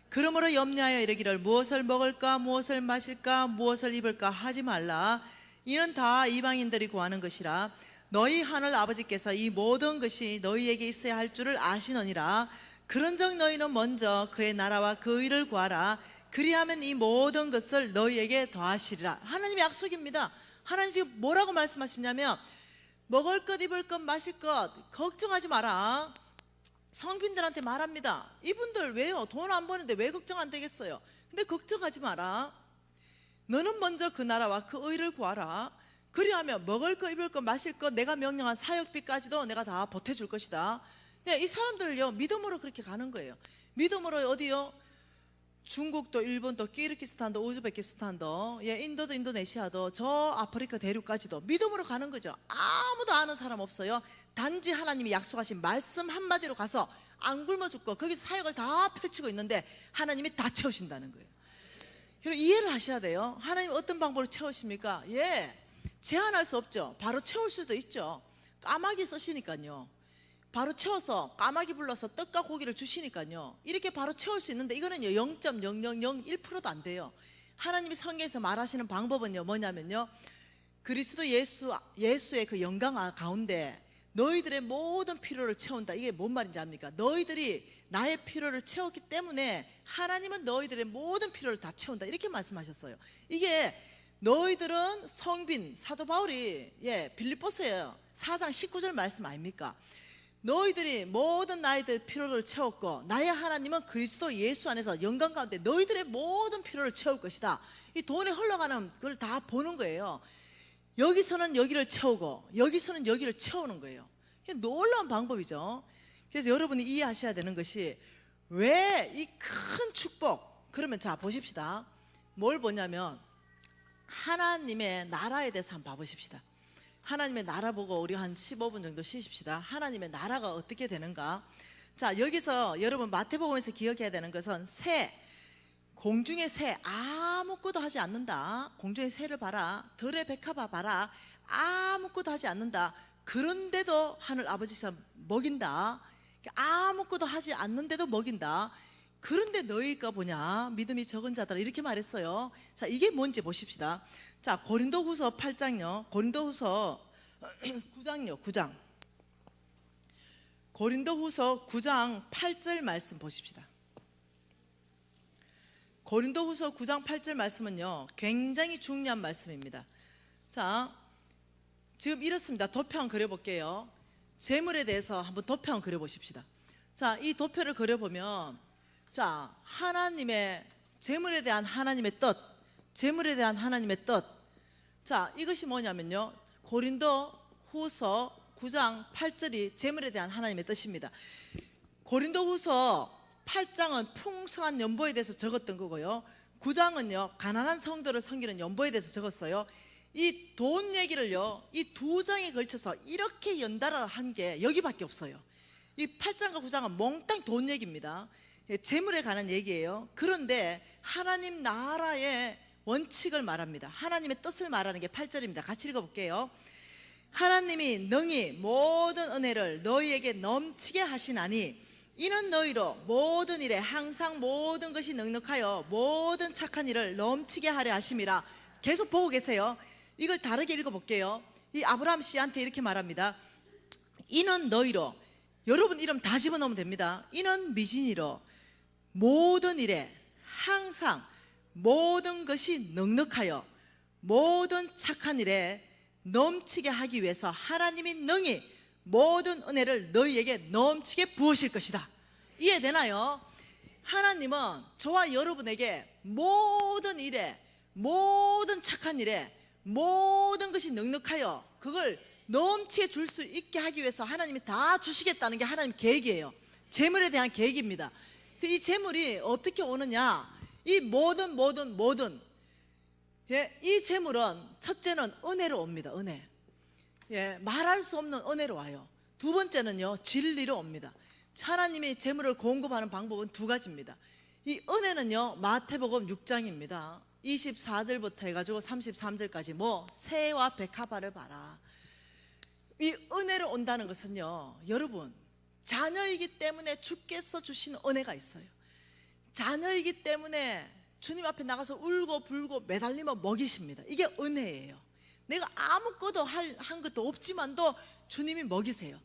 그러므로 염려하여 이르기를 무엇을 먹을까 무엇을 마실까 무엇을 입을까 하지 말라. 이는 다 이방인들이 구하는 것이라. 너희 하늘 아버지께서 이 모든 것이 너희에게 있어야 할 줄을 아시느니라. 그런즉 너희는 먼저 그의 나라와 그 의를 구하라. 그리하면 이 모든 것을 너희에게 더하시리라. 하나님의 약속입니다. 하나님 지금 뭐라고 말씀하시냐면 먹을 것 입을 것 마실 것 걱정하지 마라. 성빈들한테 말합니다. 이분들 왜요? 돈 안 버는데 왜 걱정 안 되겠어요? 근데 걱정하지 마라. 너는 먼저 그 나라와 그 의를 구하라. 그리하면 먹을 거 입을 거 마실 거 내가 명령한 사역비까지도 내가 다 보태줄 것이다. 네, 이 사람들을요 믿음으로 그렇게 가는 거예요. 믿음으로 어디요? 중국도 일본도 키르기스탄도 우즈베키스탄도 인도도 인도네시아도 저 아프리카 대륙까지도 믿음으로 가는 거죠. 아무도 아는 사람 없어요. 단지 하나님이 약속하신 말씀 한마디로 가서 안 굶어 죽고 거기서 사역을 다 펼치고 있는데 하나님이 다 채우신다는 거예요. 여러분 이해를 하셔야 돼요. 하나님 어떤 방법으로 채우십니까? 제한할 수 없죠. 바로 채울 수도 있죠. 까마귀 쓰시니까요. 바로 채워서 까마귀 불러서 떡과 고기를 주시니까요. 이렇게 바로 채울 수 있는데 이거는요 0.0001%도 안 돼요. 하나님이 성경에서 말하시는 방법은요 뭐냐면요, 그리스도 예수의 그 영광 가운데 너희들의 모든 필요를 채운다. 이게 뭔 말인지 압니까? 너희들이 나의 필요를 채웠기 때문에 하나님은 너희들의 모든 필요를 다 채운다. 이렇게 말씀하셨어요. 이게 너희들은 성빈 사도 바울이 빌립보서예요 4장 19절 말씀 아닙니까? 너희들이 모든 나이들 필요를 채웠고 나의 하나님은 그리스도 예수 안에서 영광 가운데 너희들의 모든 필요를 채울 것이다. 이 돈에 흘러가는 그걸 다 보는 거예요. 여기서는 여기를 채우고 여기서는 여기를 채우는 거예요. 이게 놀라운 방법이죠. 그래서 여러분이 이해하셔야 되는 것이 왜 이 큰 축복, 그러면 자 보십시다. 뭘 보냐면 하나님의 나라에 대해서 한번 봐보십시다. 하나님의 나라 보고 우리 한 15분 정도 쉬십시다. 하나님의 나라가 어떻게 되는가. 자 여기서 여러분 마태복음에서 기억해야 되는 것은 새, 공중의 새 아무것도 하지 않는다. 공중의 새를 봐라. 들의 백합화 봐라. 아무것도 하지 않는다. 그런데도 하늘 아버지께서 먹인다. 아무것도 하지 않는데도 먹인다. 그런데 너희가 보냐 믿음이 적은 자들아 이렇게 말했어요. 자 이게 뭔지 보십시다. 자 고린도후서 8장요 고린도후서 9장요 9장 고린도후서 9장 8절 말씀 보십시다. 고린도후서 9장 8절 말씀은요 굉장히 중요한 말씀입니다. 자, 지금 이렇습니다. 도표 한번 그려볼게요. 재물에 대해서 한번 도표 한번 그려보십시다. 자, 이 도표를 그려보면, 자, 하나님의 재물에 대한 하나님의 뜻, 재물에 대한 하나님의 뜻. 자, 이것이 뭐냐면요, 고린도 후서 9장 8절이 재물에 대한 하나님의 뜻입니다. 고린도 후서 8장은 풍성한 연보에 대해서 적었던 거고요, 9장은요 가난한 성도를 섬기는 연보에 대해서 적었어요. 이 돈 얘기를요, 이 두 장에 걸쳐서 이렇게 연달아 한 게 여기밖에 없어요. 이 8장과 9장은 몽땅 돈 얘기입니다. 재물에 관한 얘기예요. 그런데 하나님 나라의 원칙을 말합니다. 하나님의 뜻을 말하는 게 8절입니다. 같이 읽어볼게요. 하나님이 능히 모든 은혜를 너희에게 넘치게 하시나니 이는 너희로 모든 일에 항상 모든 것이 넉넉하여 모든 착한 일을 넘치게 하려 하심이라. 계속 보고 계세요. 이걸 다르게 읽어볼게요. 이 아브라함 씨한테 이렇게 말합니다. 이는 너희로, 여러분 이름 다 집어넣으면 됩니다. 이는 미진이로 모든 일에 항상 모든 것이 넉넉하여 모든 착한 일에 넘치게 하기 위해서 하나님이 능히 모든 은혜를 너희에게 넘치게 부으실 것이다. 이해되나요? 하나님은 저와 여러분에게 모든 일에, 모든 착한 일에 모든 것이 넉넉하여 그걸 넘치게 줄 수 있게 하기 위해서 하나님이 다 주시겠다는 게 하나님 계획이에요. 재물에 대한 계획입니다. 이 재물이 어떻게 오느냐, 이 모든 이 재물은 첫째는 은혜로 옵니다. 은혜. 말할 수 없는 은혜로 와요. 두 번째는요, 진리로 옵니다. 하나님이 재물을 공급하는 방법은 두 가지입니다. 이 은혜는요, 마태복음 6장입니다. 24절부터 해가지고 33절까지 뭐 새와 백합화를 봐라. 이 은혜로 온다는 것은요, 여러분 자녀이기 때문에 주께서 주시는 은혜가 있어요. 자녀이기 때문에 주님 앞에 나가서 울고 불고 매달리며 먹이십니다. 이게 은혜예요. 내가 아무것도 한 것도 없지만도 주님이 먹이세요.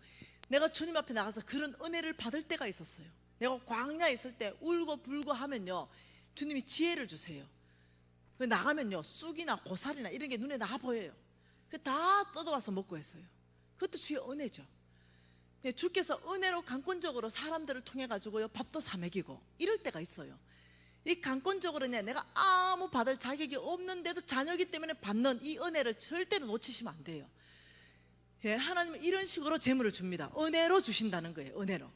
내가 주님 앞에 나가서 그런 은혜를 받을 때가 있었어요. 내가 광야에 있을 때 울고 불고 하면요, 주님이 지혜를 주세요. 나가면요, 쑥이나 고사리나 이런 게 눈에 나 보여요. 다 뜯어와서 먹고 했어요. 그것도 주의 은혜죠. 주께서 은혜로 강권적으로 사람들을 통해 가지고요, 밥도 사 먹이고 이럴 때가 있어요. 이 강권적으로냐, 내가 아무 받을 자격이 없는데도 자녀이기 때문에 받는 이 은혜를 절대로 놓치시면 안 돼요. 하나님은 이런 식으로 재물을 줍니다. 은혜로 주신다는 거예요. 은혜로.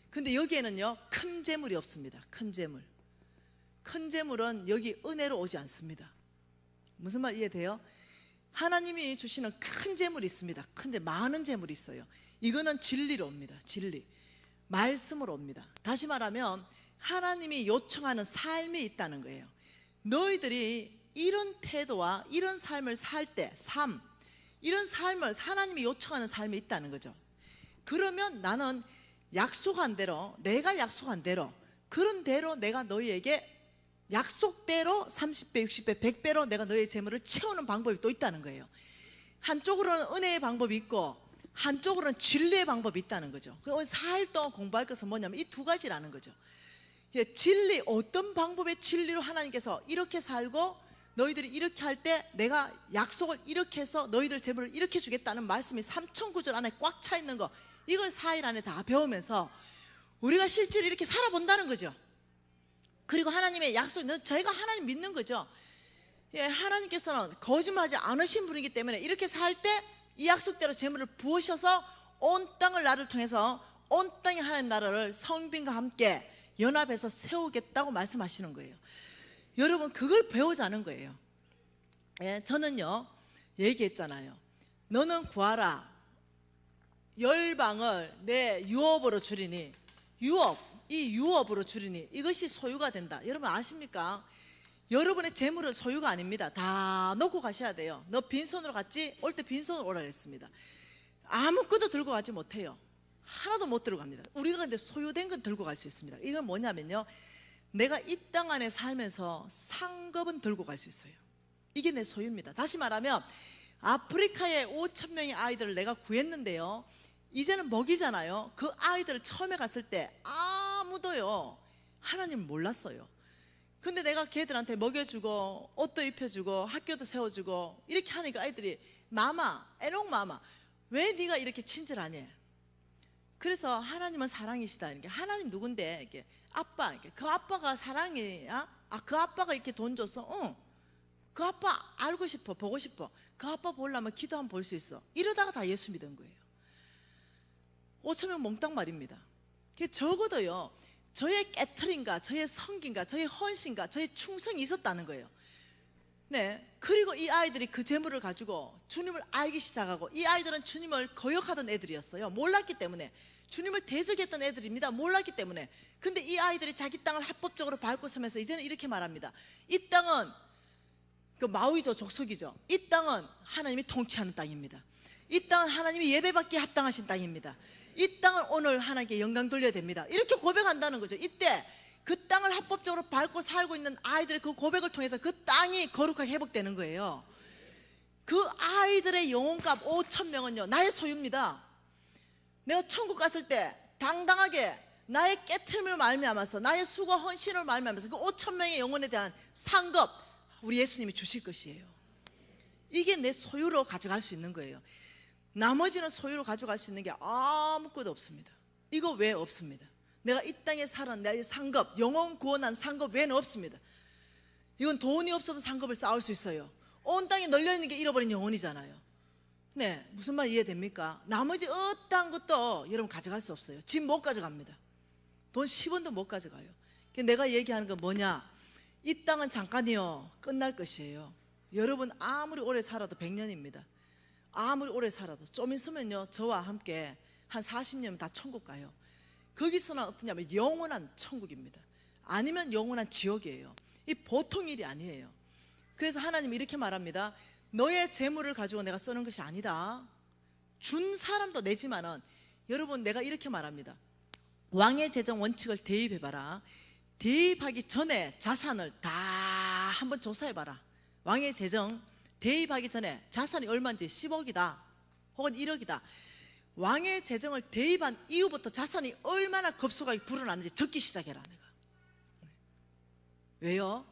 근데 여기에는요, 큰 재물이 없습니다. 큰 재물. 큰 재물은 여기 은혜로 오지 않습니다. 무슨 말 이해돼요? 하나님이 주시는 큰 재물이 있습니다. 많은 재물이 있어요. 이거는 진리로 옵니다. 진리. 말씀으로 옵니다. 다시 말하면 하나님이 요청하는 삶이 있다는 거예요. 너희들이 이런 태도와 이런 삶을 살 때, 이런 삶을 하나님이 요청하는 삶이 있다는 거죠. 그러면 나는 약속한 대로, 내가 약속한 대로, 그런 대로 내가 너희에게 약속대로 30배, 60배, 100배로 내가 너희의 재물을 채우는 방법이 또 있다는 거예요. 한쪽으로는 은혜의 방법이 있고 한쪽으로는 진리의 방법이 있다는 거죠. 오늘 4일 동안 공부할 것은 뭐냐면 이 두 가지라는 거죠. 진리, 어떤 방법의 진리로 하나님께서 이렇게 살고 너희들이 이렇게 할 때 내가 약속을 이렇게 해서 너희들 재물을 이렇게 주겠다는 말씀이 3,009절 안에 꽉 차 있는 거, 이걸 4일 안에 다 배우면서 우리가 실제로 이렇게 살아본다는 거죠. 그리고 하나님의 약속, 저희가 하나님 믿는 거죠. 하나님께서는 거짓말하지 않으신 분이기 때문에 이렇게 살 때 이 약속대로 재물을 부으셔서 온 땅을 나를 통해서 온 땅의 하나님 나라를 성빈과 함께 연합해서 세우겠다고 말씀하시는 거예요. 여러분, 그걸 배우자는 거예요. 저는요, 얘기했잖아요. 너는 구하라, 열방을 내 유업으로 주리니, 이 유업으로 주리니 이것이 소유가 된다. 여러분 아십니까? 여러분의 재물은 소유가 아닙니다. 다 놓고 가셔야 돼요. 너 빈손으로 갔지? 올 때 빈손으로 오라 했습니다. 아무것도 들고 가지 못해요. 하나도 못 들어갑니다. 우리가 근데 소유된 건 들고 갈 수 있습니다. 이건 뭐냐면요, 내가 이 땅 안에 살면서 상급은 들고 갈 수 있어요. 이게 내 소유입니다. 다시 말하면 아프리카의 5,000명의 아이들을 내가 구했는데요, 이제는 먹이잖아요. 그 아이들을 처음에 갔을 때 아무도요 하나님을 몰랐어요. 근데 내가 걔들한테 먹여주고 옷도 입혀주고 학교도 세워주고 이렇게 하니까 아이들이 마마, 에롱 마마, 왜 네가 이렇게 친절하니? 그래서 하나님은 사랑이시다. 이렇게 하나님 누군데? 이렇게 아빠, 이렇게 그 아빠가 사랑이야? 그 아빠가 이렇게 돈 줬어? 응. 그 아빠 알고 싶어, 보고 싶어. 그 아빠 보려면 기도하면 볼 수 있어. 이러다가 다 예수 믿은 거예요. 5천 명 몽땅 말입니다. 적어도요, 저의 깨트림과 저의 성김과 저의 헌신과 저의 충성이 있었다는 거예요. 네. 그리고 이 아이들이 그 재물을 가지고 주님을 알기 시작하고, 이 아이들은 주님을 거역하던 애들이었어요. 몰랐기 때문에. 주님을 대적했던 애들입니다. 몰랐기 때문에. 근데 이 아이들이 자기 땅을 합법적으로 밟고 서면서 이제는 이렇게 말합니다. 이 땅은 그 마오이죠, 족속이죠. 이 땅은 하나님이 통치하는 땅입니다. 이 땅은 하나님이 예배받기에 합당하신 땅입니다. 이 땅은 오늘 하나님께 영광 돌려야 됩니다. 이렇게 고백한다는 거죠. 이때 그 땅을 합법적으로 밟고 살고 있는 아이들의 그 고백을 통해서 그 땅이 거룩하게 회복되는 거예요. 그 아이들의 영혼값 5천 명은요, 나의 소유입니다. 내가 천국 갔을 때 당당하게 나의 깨트림을 말미암아서, 나의 수고 헌신을 말미암아서 그 5천 명의 영혼에 대한 상급 우리 예수님이 주실 것이에요. 이게 내 소유로 가져갈 수 있는 거예요. 나머지는 소유로 가져갈 수 있는 게 아무것도 없습니다. 이거 외에 없습니다. 내가 이 땅에 살은 내 상급, 영혼 구원한 상급 외에는 없습니다. 이건 돈이 없어도 상급을 쌓을 수 있어요. 온 땅에 널려있는 게 잃어버린 영혼이잖아요. 네, 무슨 말 이해됩니까? 나머지 어떠한 것도 여러분 가져갈 수 없어요. 집 못 가져갑니다. 돈 10원도 못 가져가요. 내가 얘기하는 건 뭐냐? 이 땅은 잠깐이요, 끝날 것이에요. 여러분 아무리 오래 살아도 100년입니다. 아무리 오래 살아도 좀 있으면요, 저와 함께 한 40년 다 천국 가요. 거기서는 어떠냐면 영원한 천국입니다. 아니면 영원한 지옥이에요. 이 보통 일이 아니에요. 그래서 하나님이 이렇게 말합니다. 너의 재물을 가지고 내가 쓰는 것이 아니다. 준 사람도 내지만은, 여러분 내가 이렇게 말합니다. 왕의 재정 원칙을 대입해봐라. 대입하기 전에 자산을 다 한번 조사해봐라. 왕의 재정 대입하기 전에 자산이 얼마인지 10억이다 혹은 1억이다. 왕의 재정을 대입한 이후부터 자산이 얼마나 급속하게 불어나는지 적기 시작해라. 내가 왜요?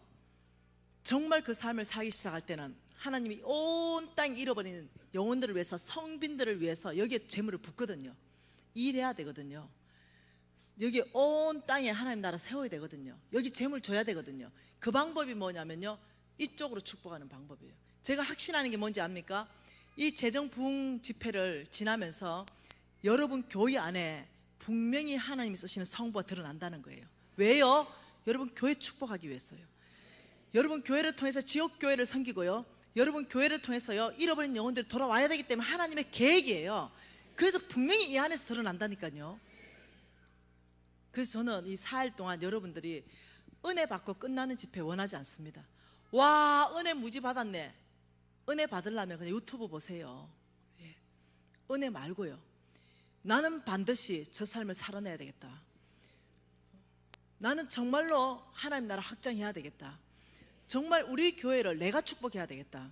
정말 그 삶을 살기 시작할 때는 하나님이 온 땅 잃어버리는 영혼들을 위해서, 성빈들을 위해서 여기에 재물을 붓거든요. 일해야 되거든요. 여기 온 땅에 하나님 나라 세워야 되거든요. 여기 재물 줘야 되거든요. 그 방법이 뭐냐면요, 이쪽으로 축복하는 방법이에요. 제가 확신하는 게 뭔지 압니까? 이 재정 부흥 집회를 지나면서 여러분 교회 안에 분명히 하나님이 쓰시는 성부가 드러난다는 거예요. 왜요? 여러분 교회 축복하기 위해서요. 여러분 교회를 통해서 지역 교회를 섬기고요, 여러분 교회를 통해서요, 잃어버린 영혼들이 돌아와야 되기 때문에 하나님의 계획이에요. 그래서 분명히 이 안에서 드러난다니까요. 그래서 저는 이 4일 동안 여러분들이 은혜 받고 끝나는 집회 원하지 않습니다. 와, 은혜 무지 받았네. 은혜 받으려면 그냥 유튜브 보세요. 예. 은혜 말고요, 나는 반드시 저 삶을 살아내야 되겠다. 나는 정말로 하나님 나라 확장해야 되겠다. 정말 우리 교회를 내가 축복해야 되겠다.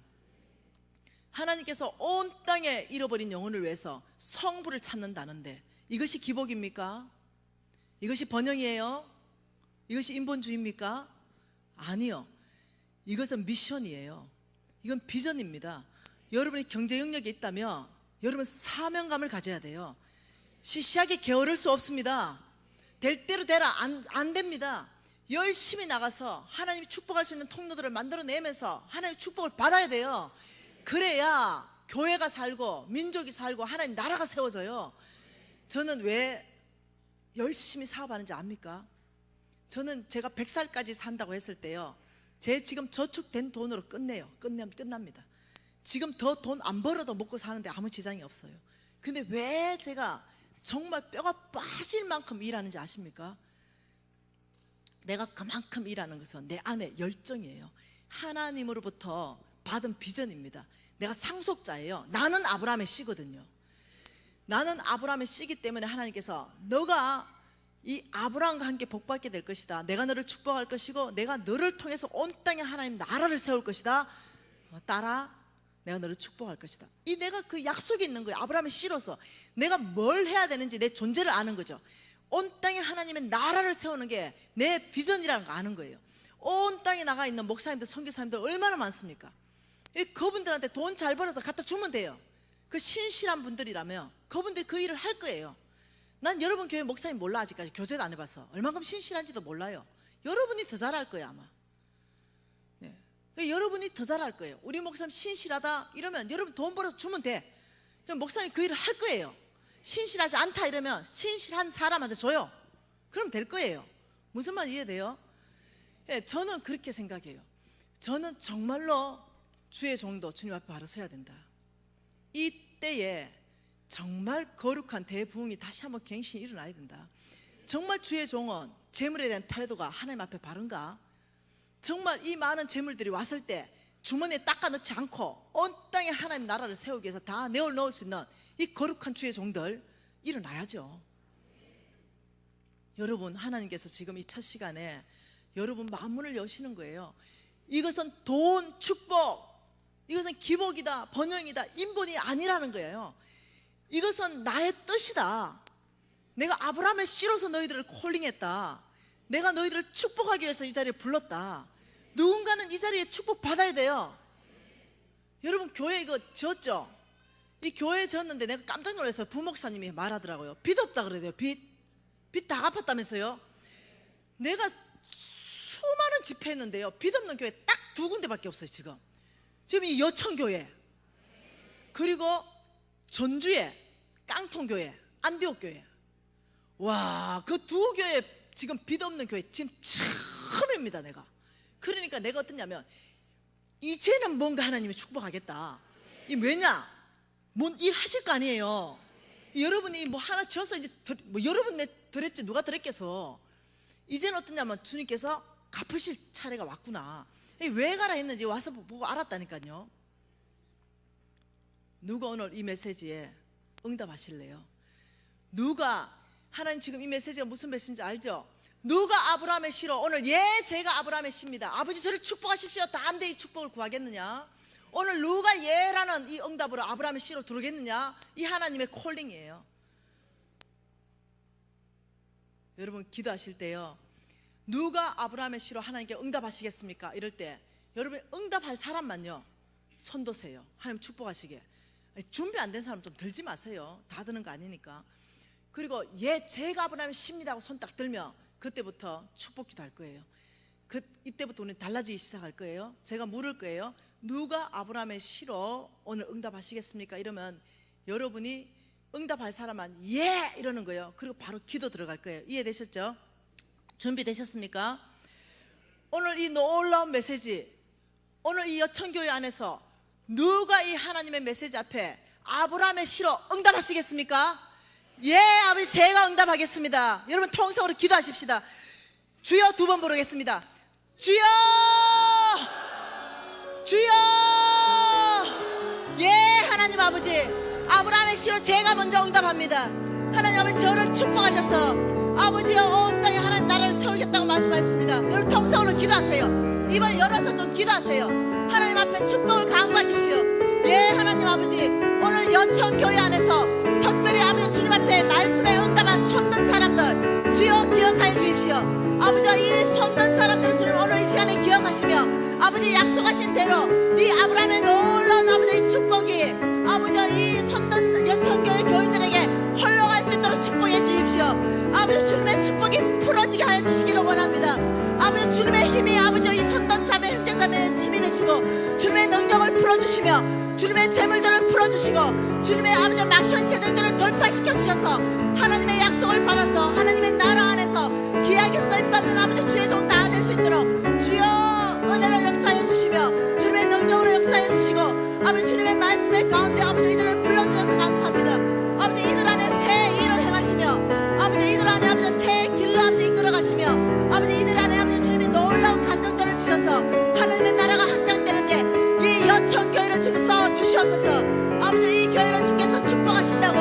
하나님께서 온 땅에 잃어버린 영혼을 위해서 성부를 찾는다는데 이것이 기복입니까? 이것이 번영이에요? 이것이 인본주의입니까? 아니요. 이것은 미션이에요. 이건 비전입니다. 여러분이 경제 영역이 있다면 여러분 사명감을 가져야 돼요. 시시하게 게으를 수 없습니다. 될 대로 되라. 안 됩니다. 열심히 나가서 하나님이 축복할 수 있는 통로들을 만들어내면서 하나님의 축복을 받아야 돼요. 그래야 교회가 살고 민족이 살고 하나님 나라가 세워져요. 저는 왜 열심히 사업하는지 압니까? 저는 제가 100살까지 산다고 했을 때요, 제 지금 저축된 돈으로 끝납니다. 지금 더 돈 안 벌어도 먹고 사는데 아무 지장이 없어요. 근데 왜 제가 정말 뼈가 빠질 만큼 일하는지 아십니까? 내가 그만큼 일하는 것은 내 안에 열정이에요. 하나님으로부터 받은 비전입니다. 내가 상속자예요. 나는 아브라함의 씨거든요. 나는 아브라함의 씨기 때문에 하나님께서 너가 이 아브라함과 함께 복받게 될 것이다. 내가 너를 축복할 것이고 내가 너를 통해서 온 땅에 하나님 나라를 세울 것이다. 따라, 내가 너를 축복할 것이다. 이 내가 그 약속이 있는 거예요. 아브라함의 씨로서 내가 뭘 해야 되는지 내 존재를 아는 거죠. 온 땅에 하나님의 나라를 세우는 게 내 비전이라는 거 아는 거예요. 온 땅에 나가 있는 목사님들, 선교사님들 얼마나 많습니까? 그분들한테 돈 잘 벌어서 갖다 주면 돼요. 그 신실한 분들이라면 그분들이 그 일을 할 거예요. 난 여러분 교회 목사님 몰라. 아직까지 교제도 안 해봐서 얼만큼 신실한지도 몰라요. 여러분이 더 잘할 거예요 아마. 네. 여러분이 더 잘할 거예요. 우리 목사님 신실하다 이러면 여러분 돈 벌어서 주면 돼. 그럼 목사님 그 일을 할 거예요. 신실하지 않다 이러면 신실한 사람한테 줘요. 그럼 될 거예요. 무슨 말 이해돼요? 예, 저는 그렇게 생각해요. 저는 정말로 주의 종도 주님 앞에 바로 서야 된다. 이때에 정말 거룩한 대부흥이 다시 한번 갱신이 일어나야 된다. 정말 주의 종은 재물에 대한 태도가 하나님 앞에 바른가? 정말 이 많은 재물들이 왔을 때 주머니에 닦아 넣지 않고 온 땅에 하나님 나라를 세우기 위해서 다 내어 넣을 수 있는 이 거룩한 주의 종들 일어나야죠. 여러분, 하나님께서 지금 이 첫 시간에 여러분 마음문을 여시는 거예요. 이것은 돈, 축복, 이것은 기복이다, 번영이다, 인본이 아니라는 거예요. 이것은 나의 뜻이다. 내가 아브라함의 씨로서 너희들을 콜링했다. 내가 너희들을 축복하기 위해서 이 자리에 불렀다. 누군가는 이 자리에 축복 받아야 돼요. 여러분, 교회 이거 졌죠? 이 교회 졌는데 내가 깜짝 놀랐어요. 부목사님이 말하더라고요. 빚 없다 그래요. 빚 다 갚았다면서요. 내가 수많은 집회했는데요, 빚 없는 교회 딱 2군데밖에 없어요. 지금 이 여천교회, 그리고 전주에 깡통교회, 안디옥교회. 와, 그 2교회 지금 빚 없는 교회 지금 처음입니다. 내가 그러니까 내가 어떠냐면 이제는 뭔가 하나님이 축복하겠다. 이 왜냐? 뭔 일 하실 거 아니에요. 여러분이 뭐 하나 져서 이제 뭐 여러분 내 드렸지 누가 드렸겠어. 이제는 어떠냐면 주님께서 갚으실 차례가 왔구나. 왜 가라 했는지 와서 보고 알았다니까요. 누가 오늘 이 메시지에 응답하실래요? 누가, 하나님 지금 이 메시지가 무슨 메시지인지 알죠? 누가 아브라함의 씨로 오늘 제가 아브라함의 씨입니다. 아버지 저를 축복하십시오. 다한데 이 축복을 구하겠느냐? 오늘 누가 예라는 이 응답으로 아브라함의 씨로 들어오겠느냐? 이 하나님의 콜링이에요. 여러분 기도하실 때요, 누가 아브라함의 씨로 하나님께 응답하시겠습니까? 이럴 때 여러분 응답할 사람만요 손 드세요. 하나님 축복하시게. 준비 안 된 사람 좀 들지 마세요. 다 드는 거 아니니까. 그리고 제가 아브라함의 씨입니다 하고 손 딱 들면 그때부터 축복기도 할 거예요. 이때부터 우리는 달라지기 시작할 거예요. 제가 물을 거예요. 누가 아브라함의 씨로 오늘 응답하시겠습니까? 이러면 여러분이 응답할 사람만 예! 이러는 거예요. 그리고 바로 기도 들어갈 거예요. 이해되셨죠? 준비되셨습니까? 오늘 이 놀라운 메시지, 오늘 이 여천교회 안에서 누가 이 하나님의 메시지 앞에 아브라함의 씨로 응답하시겠습니까? 예, 아버지 제가 응답하겠습니다. 여러분 통성으로 기도하십시다. 주여 2번 부르겠습니다. 주여! 주여! 예, 하나님 아버지, 아브라함의 씨로 제가 먼저 응답합니다. 하나님 아버지 저를 축복하셔서 아버지여 온 땅에 하나님 나라를 세우겠다고 말씀하셨습니다. 여러분 통성으로 기도하세요. 입을 열어서 좀 기도하세요. 하나님 앞에 축복을 강구하십시오. 예, 하나님 아버지, 오늘 여천교회 안에서 특별히 아버지 주님 앞에 말씀에 응답한 손든 사람들 주여 기억하여 주십시오. 아버지 이 손든 사람들을 주님 오늘 이 시간에 기억하시며 아버지 약속하신 대로 이 아브라함의 놀라운 아버지 이 축복이 아버지 이 손든 여천교회 교인들에게 흘러갈 수 있도록 축복해 주십시오. 아버지 주님의 축복이 풀어지게 하여 주시기를 원합니다. 아버지 주님의 힘이 아버지 이 손든 자매 형제 자매의 힘이 되시고 주님의 능력을 풀어주시며 주님의 재물들을 풀어주시고 주님의 아버지 막힌 재정들을 돌파시켜 주셔서 하나님의 약속을 받아서 하나님의 나라 안에서 귀하게 쓰임받는 아버지 주의 종 다 될 수 있도록 주여 은혜를 역사하여 주시며 주님의 능력으로 역사하여 주시고 아버지 주님의 말씀의 가운데 아버지 이들을 불러주셔서 감사합니다. 아버지 이들 안에 새 일을 행하시며 아버지 이들 안에 아버지 새 길로 아버지 이끌어가시며 아버지 이들 안에 아버지 주님이 놀라운 감동들을 주셔서 하나님의 나라가 확장되는데 이 여천교회를 주님 써 주시옵소서. 아버지 이 교회를 주께서 축복하신다고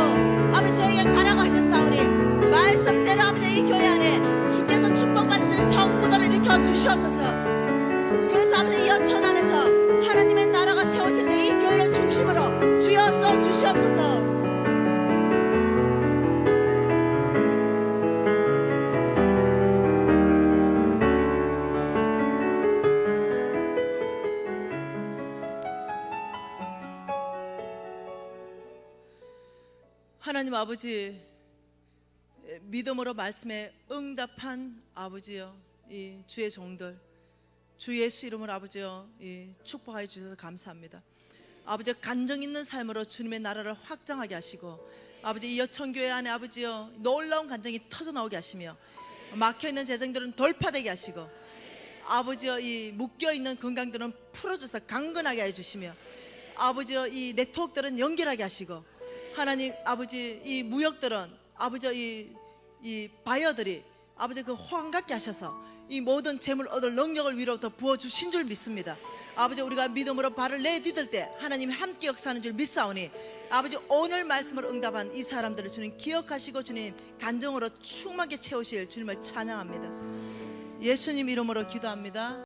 아버지 저에게 가라고 하셨사오니 말씀대로 아버지 이 교회 안에 주께서 축복받으신 성부들을 일으켜 주시옵소서. 그래서 아버지 이 여천 안에서 하나님의 나라가 세워지는데 이 교회를 중심으로 주여 써 주시옵소서. 하나님 아버지, 믿음으로 말씀에 응답한 아버지여, 이 주의 종들 주 예수 이름으로 아버지여 축복하여 주셔서 감사합니다. 아버지, 간정 있는 삶으로 주님의 나라를 확장하게 하시고, 아버지 이 여천교회 안에 아버지여 놀라운 간정이 터져나오게 하시며, 막혀있는 재정들은 돌파되게 하시고, 아버지여 이 묶여있는 건강들은 풀어줘서 강건하게 해주시며, 아버지여 이 네트워크들은 연결하게 하시고, 하나님 아버지 이 무역들은 아버지여 이 바이어들이 아버지 그 호황 갖게 하셔서 이 모든 재물 얻을 능력을 위로부터 부어주신 줄 믿습니다. 아버지, 우리가 믿음으로 발을 내디딜 때 하나님이 함께 역사하는 줄 믿사오니, 아버지 오늘 말씀을 응답한 이 사람들을 주님 기억하시고 주님 간정으로 충만하게 채우실 주님을 찬양합니다. 예수님 이름으로 기도합니다.